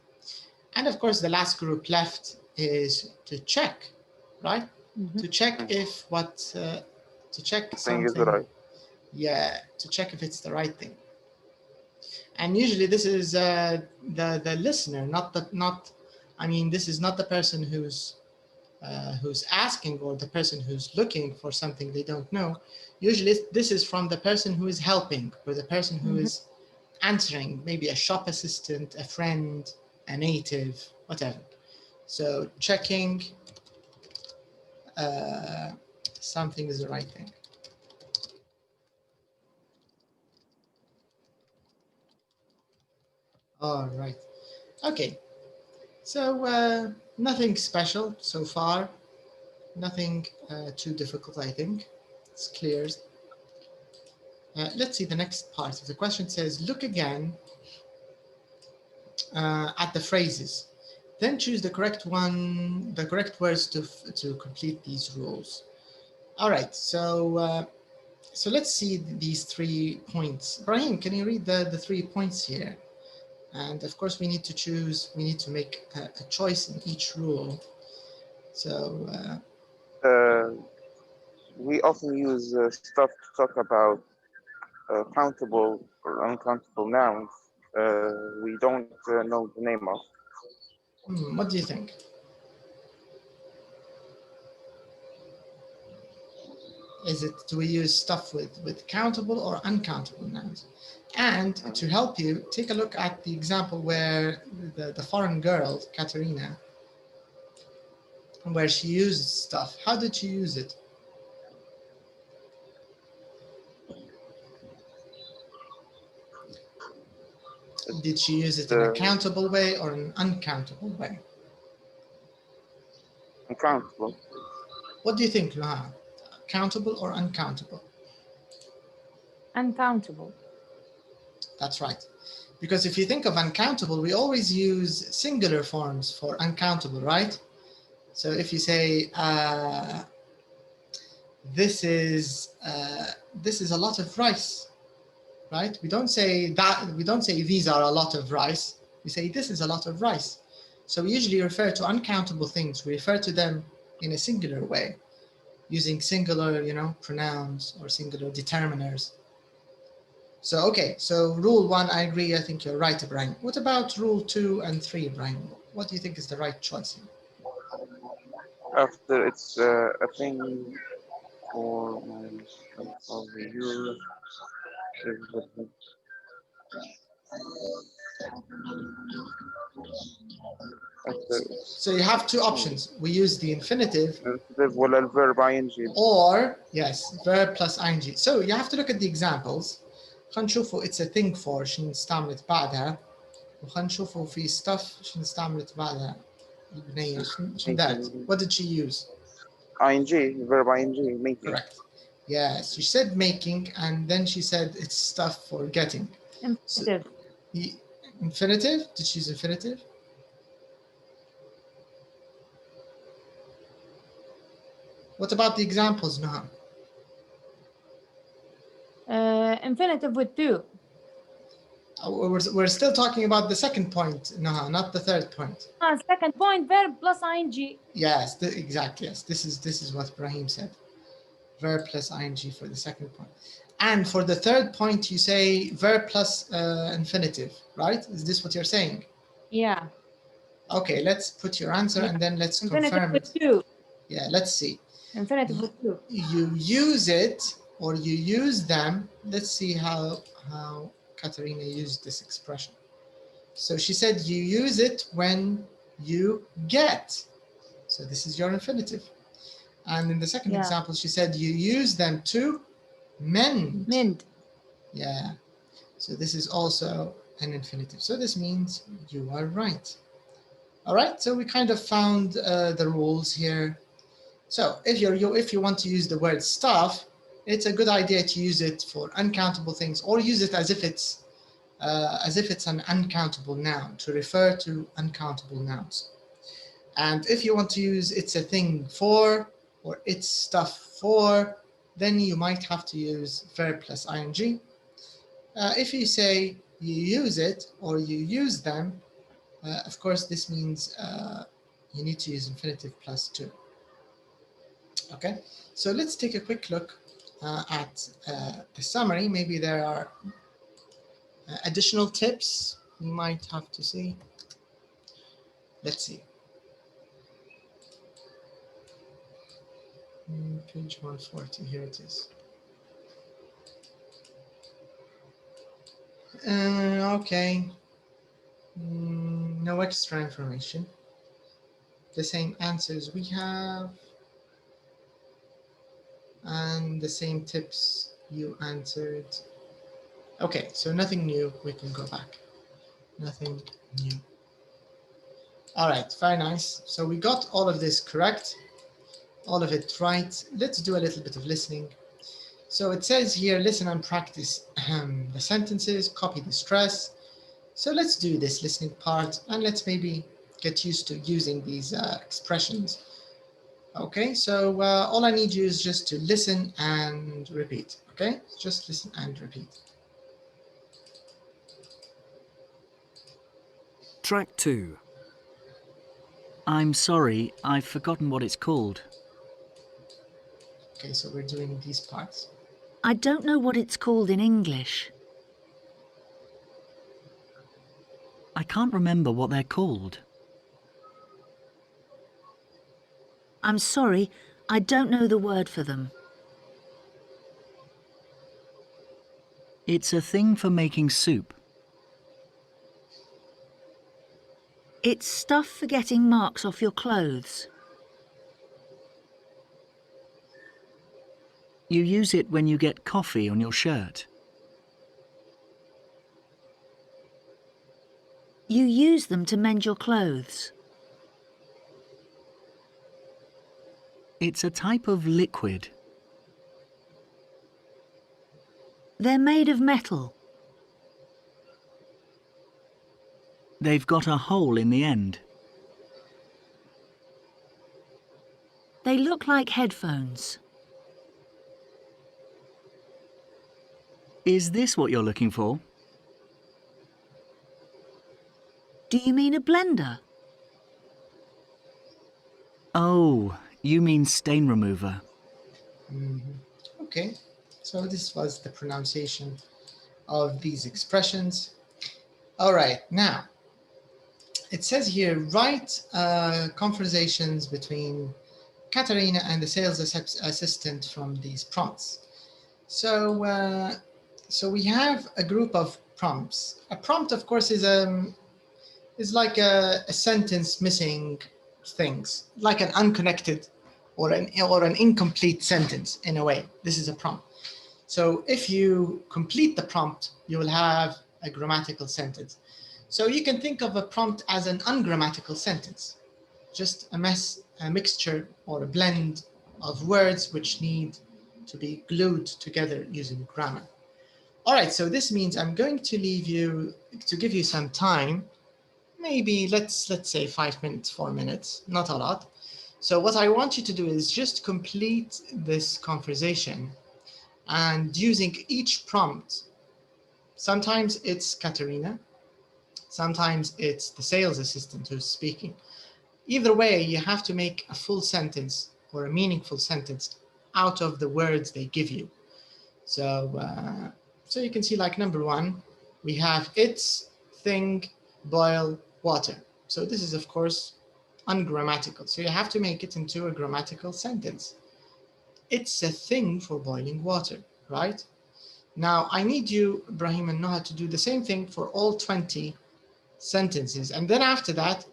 And of course, the last group left is to check, right? To check if to check something is right. Yeah, to check if it's the right thing. And usually this is the listener, this is not the person who's asking or the person who's looking for something they don't know. Usually this is from the person who is helping or the person who is answering, maybe a shop assistant, a friend, a native, whatever. So checking something is the right thing. All right. Okay. So nothing special so far. Nothing too difficult, I think. It's clear. Let's see the next part of the question. It says, look again at the phrases. Then choose the correct words to complete these rules. All right, so let's see these 3 points. Ibrahim, can you read the 3 points here? And of course, we need to make a choice in each rule. So we often use stuff to talk about countable or uncountable nouns we don't know the name of. What do you think? do we use stuff with countable or uncountable nouns? And to help you, take a look at the example where the foreign girl, Katerina, where she used stuff. How did she use it? Did she use it in a countable way or an uncountable way? Uncountable. What do you think, Luha? Countable or uncountable? Uncountable. That's right. Because if you think of uncountable, we always use singular forms for uncountable, right? So if you say, this is a lot of rice, right? We don't say that, we don't say these are a lot of rice. We say this is a lot of rice. So we usually refer to uncountable things. We refer to them in a singular way, using singular, pronouns or singular determiners. So, okay, so rule 1, I agree. I think you're right, Ibrahim. What about rule 2 and 3, Ibrahim? What do you think is the right choice here? After it's a thing for you. So you have two options. We use the infinitive ولا الverb ing. or, yes, verb plus ing. So you have to look at the examples. خلينا نشوفوا it's a thing for شنو استعملت بعدها وخلينا نشوفوا في stuff شنو استعملت بعدها البنية شنو that. What did she use? ing, verb ing, making. Correct. Yes, she said making and then she said it's stuff for getting. Infinitive. So, infinitive? Did she use infinitive? What about the examples, Noha? Infinitive with do. We're still talking about the second point, Noha, not the third point. Second point, verb plus ing. Yes, exactly. Yes, this is what Ibrahim said. Verb plus ing for the second point. And for the third point, you say verb plus infinitive, right? Is this what you're saying? Yeah. Okay, let's put your answer and then let's confirm it. Do. Yeah, let's see. Infinitive with do. You use it or you use them. Let's see how Katerina used this expression. So she said you use it when you get. So this is your infinitive. And in the second example, she said you use them to mend. Mend. Yeah. So this is also an infinitive. So this means you are right. All right. So we kind of found the rules here. So if you want to use the word stuff, it's a good idea to use it for uncountable things or use it as if it's an uncountable noun to refer to uncountable nouns. And if you want to use it's a thing for or it's stuff for, then you might have to use verb plus ing. If you say you use it or you use them, of course, this means you need to use infinitive plus to. Okay, so let's take a quick look at the summary. Maybe there are additional tips you might have to see. Let's see. Page 140, here it is. Okay, no extra information. The same answers we have and the same tips you answered. Okay, so nothing new, we can go back. Nothing new. All right, very nice. So we got all of this correct, all of it right. Let's do a little bit of listening. So it says here, listen and practice the sentences, copy the stress. So let's do this listening part and let's maybe get used to using these expressions. Okay, so all I need you is just to listen and repeat. Okay, just listen and repeat. Track 2. I'm sorry, I've forgotten what it's called. Okay, so we're doing these parts. I don't know what it's called in English. I can't remember what they're called. I'm sorry, I don't know the word for them. It's a thing for making soup. It's stuff for getting marks off your clothes. You use it when you get coffee on your shirt. You use them to mend your clothes. It's a type of liquid. They're made of metal. They've got a hole in the end. They look like headphones. Is this what you're looking for? Do you mean a blender? Oh, you mean stain remover. Okay, so this was the pronunciation of these expressions. All right, now it says here, write conversations between Katarina and the sales assistant from these prompts. So, so we have a group of prompts. A prompt, of course, is like a sentence missing things, like an unconnected or an incomplete sentence in a way. This is a prompt. So if you complete the prompt, you will have a grammatical sentence. So you can think of a prompt as an ungrammatical sentence, just a mixture or a blend of words which need to be glued together using grammar. All right, so this means I'm going to leave you, to give you some time, maybe let's say 5 minutes, 4 minutes, not a lot. So what I want you to do is just complete this conversation and using each prompt. Sometimes it's Katerina, sometimes it's the sales assistant who's speaking. Either way, you have to make a full sentence or a meaningful sentence out of the words they give you. So, so you can see, like, number one, we have it's, thing, boil, water. So this is, of course, ungrammatical. So you have to make it into a grammatical sentence. It's a thing for boiling water, right? Now, I need you, Ibrahim and Noha, to do the same thing for all 20 sentences. And then after that,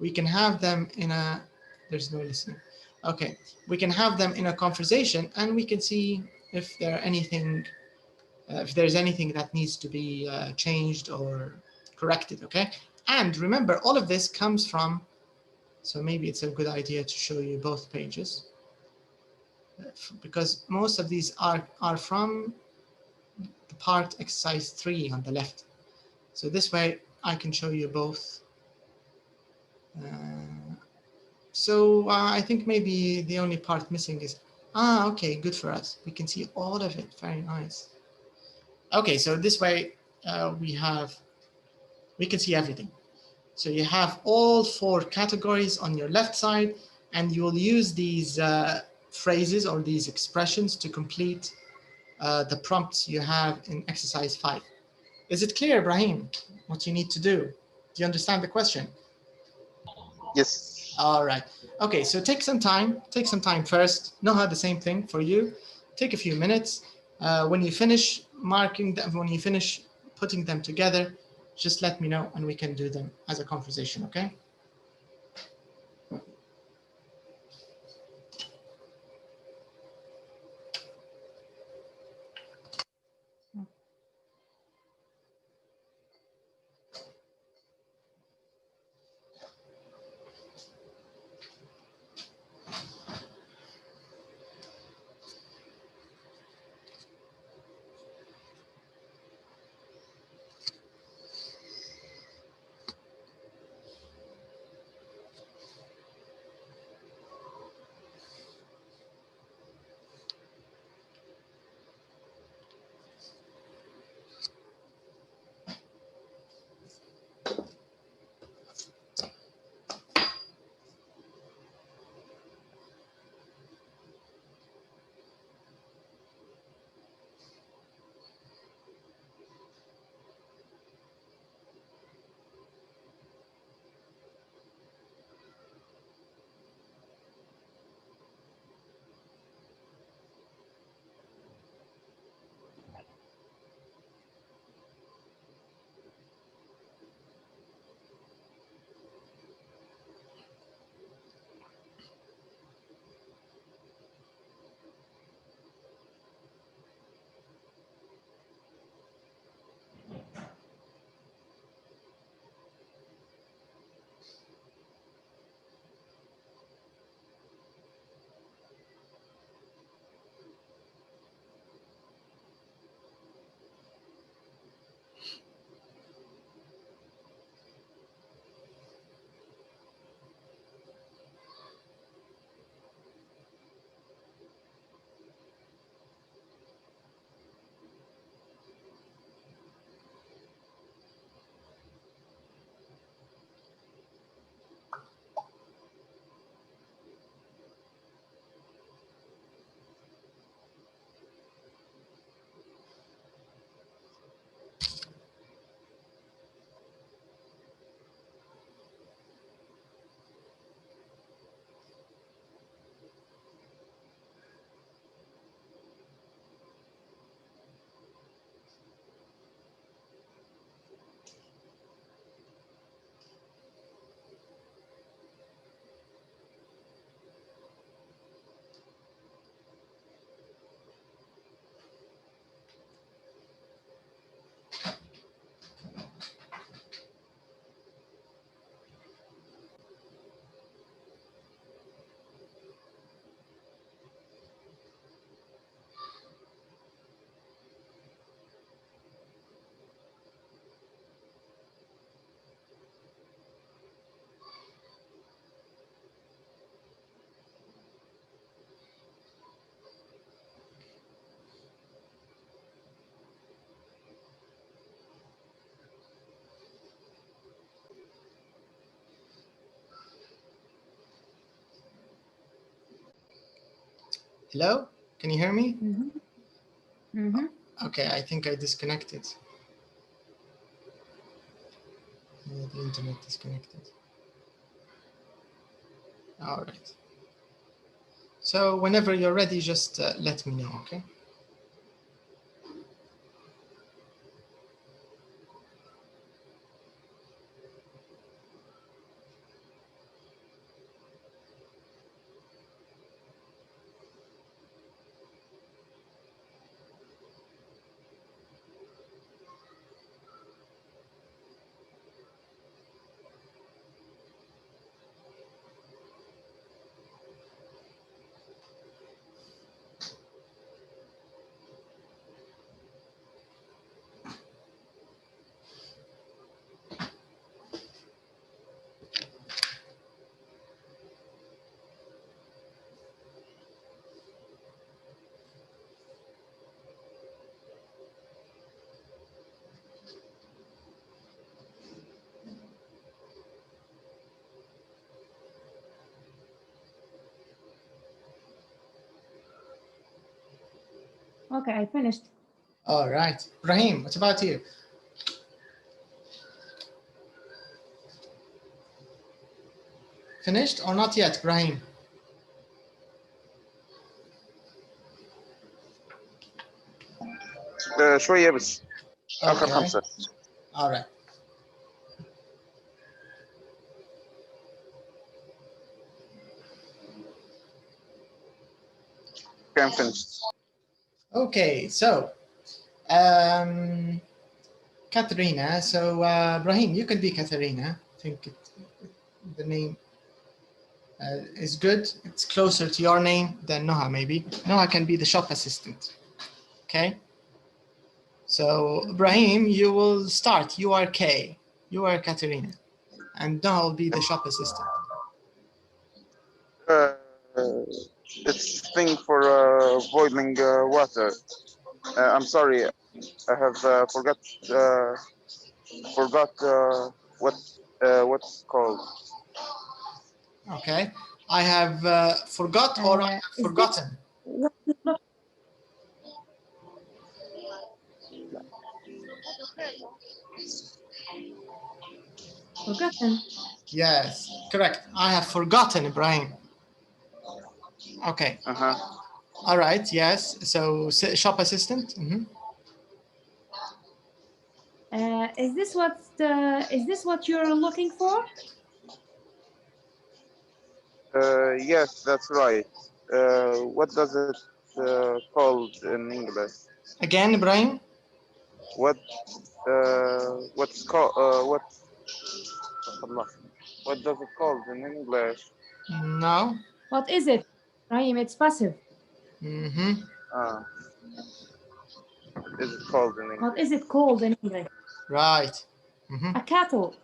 we can have them in a, there's no listening. Okay, we can have them in a conversation and we can see if there's anything that needs to be changed or corrected, okay? And remember, all of this comes from, so maybe it's a good idea to show you both pages, because most of these are from the part exercise 3 on the left. So this way I can show you both. I think maybe the only part missing is, okay, good for us. We can see all of it, very nice. Okay, so this way we can see everything. So you have all 4 categories on your left side, and you will use these phrases or these expressions to complete the prompts you have in exercise 5. Is it clear, Ibrahim, what you need to do? Do you understand the question? Yes. All right. Okay, so take some time first. Noha, the same thing for you. Take a few minutes. When you finish marking them, when you finish putting them together, just let me know and we can do them as a conversation, okay? Hello? Can you hear me? Mm-hmm. Mm-hmm. Okay, I think I disconnected. The internet disconnected. All right. So whenever you're ready, just let me know, okay? Okay, I finished. All right. Brahim, what about you? Finished or not yet, Brahim? شوية بس آخر Okay. 5. All right. Can finish. Okay, so Katharina. So Brahim, you can be Katharina. I think the name is good. It's closer to your name than Noha, maybe. Noha can be the shop assistant. Okay. So Brahim, you will start. You are K. You are Katharina. And Noha will be the shop assistant. It's thing for boiling water. I'm sorry, I have forgot what's called. Okay. I have forgot or I have forgotten. Forgotten. Yes, correct. I have forgotten, Ibrahim. Okay. All right. Yes. So shop assistant. Is this what you're looking for? Yes, that's right. What does it called in English? Again, Ibrahim. What's called what does it called in English? No. What is it? Ibrahim, it's passive. Is it called in English? What is it called in English? Right. A cattle.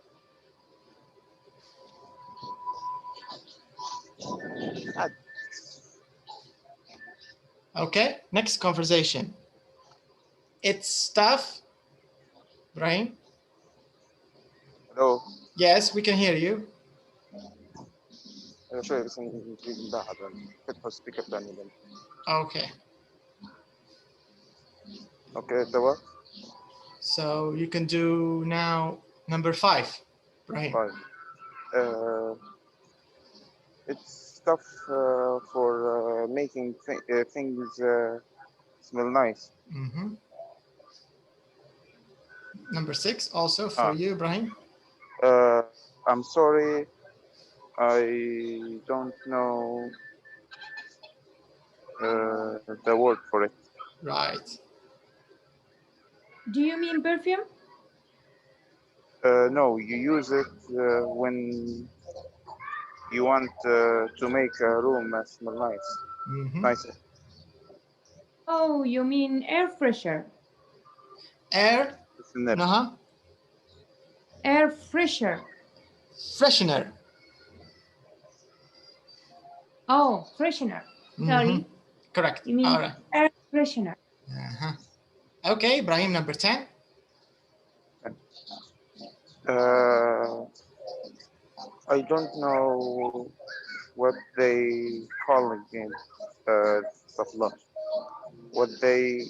Okay. Next conversation. It's stuff. Ibrahim. Hello. Yes, we can hear you. شوي بس نجيب بعض فتحوا سبيكر ثاني. Okay. Okay, توا. So you can do now number 5. Right. 5. It's stuff for making things smell nice. Number 6 also for you, Ibrahim. I'm sorry, I don't know the word for it. Right. Do you mean perfume? No, you use it when you want to make a room smell nice. Nicer. Oh, you mean air fresher. Air. Air fresher. Freshener. Oh, freshener. Sorry. Correct. You mean all right. air freshener. Okay, Ibrahim, number 10. I don't know what they call it again. astaghfirullah. What they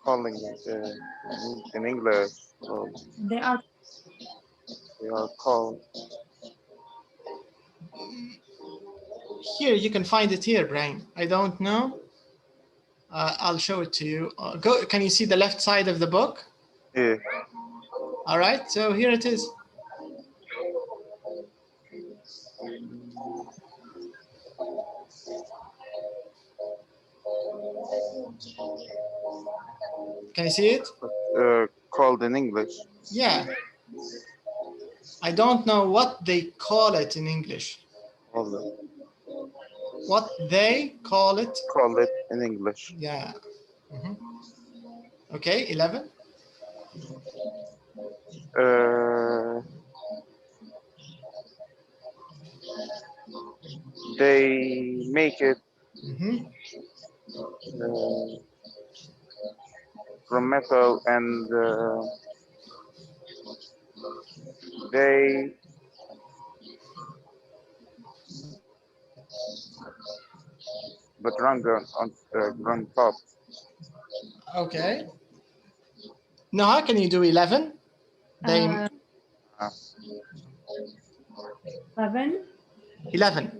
calling it in English? They are They are called. Here, you can find it here, Brian. I don't know. I'll show it to you. Go. Can you see the left side of the book? Yeah. All right. So here it is. Can you see it? Called in English. Yeah. I don't know what they call it in English. What they call it? Call it in English. Yeah. Okay, 11. They make it from metal, and they run on top. Okay. Now, how can you do 11? They 11. 11.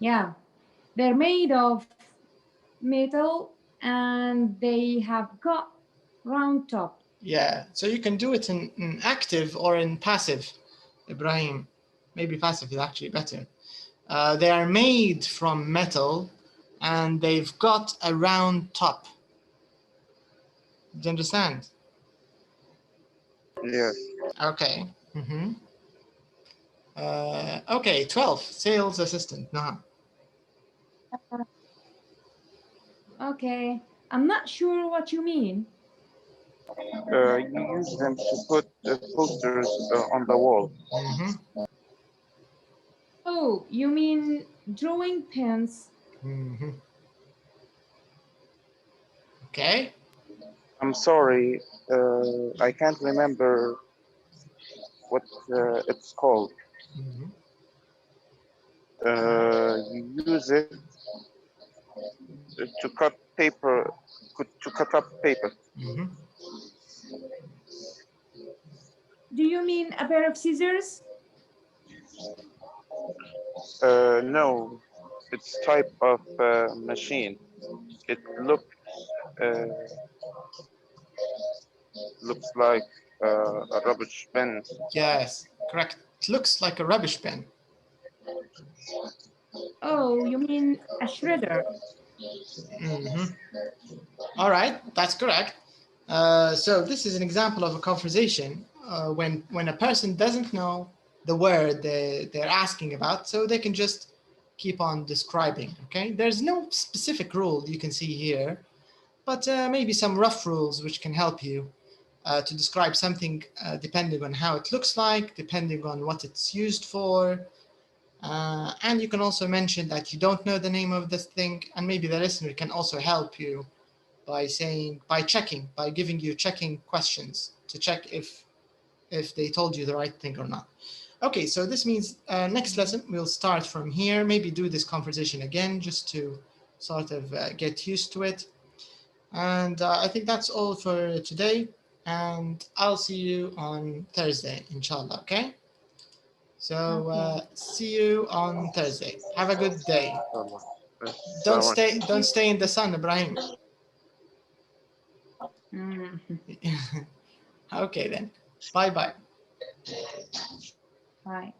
Yeah. They're made of metal and they have got round top. Yeah. So you can do it in active or in passive, Ibrahim. Maybe passive is actually better. They are made from metal and they've got a round top. Do you understand? Yes. Okay. Okay, 12. Sales assistant. Nah. Okay. I'm not sure what you mean. You use them to put posters on the wall. Oh, you mean drawing pens? Okay. I'm sorry, I can't remember what it's called. You use it to cut paper, to cut up paper. Do you mean a pair of scissors? No, it's type of machine. It looks like a rubbish bin. Yes, correct. It looks like a rubbish bin. Oh, you mean a shredder? All right, that's correct. So this is an example of a conversation when a person doesn't know the word they're asking about, so they can just keep on describing, okay? There's no specific rule you can see here, but maybe some rough rules which can help you to describe something depending on how it looks like, depending on what it's used for. And you can also mention that you don't know the name of this thing, and maybe the listener can also help you by giving you checking questions to check if they told you the right thing or not. Okay, so this means next lesson we'll start from here, maybe do this conversation again just to sort of get used to it. And I think that's all for today, and I'll see you on Thursday, inshallah, okay? So see you on Thursday. Have a good day. Don't stay in the sun, Ibrahim. Okay then. Bye. Bye. Bye.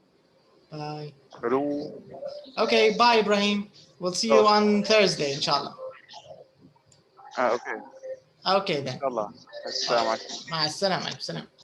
Hello. Okay, bye, Ibrahim. We'll see you on Thursday, inshallah. Okay. Okay then. Inshallah. Assalamu alaikum. مع السلامة.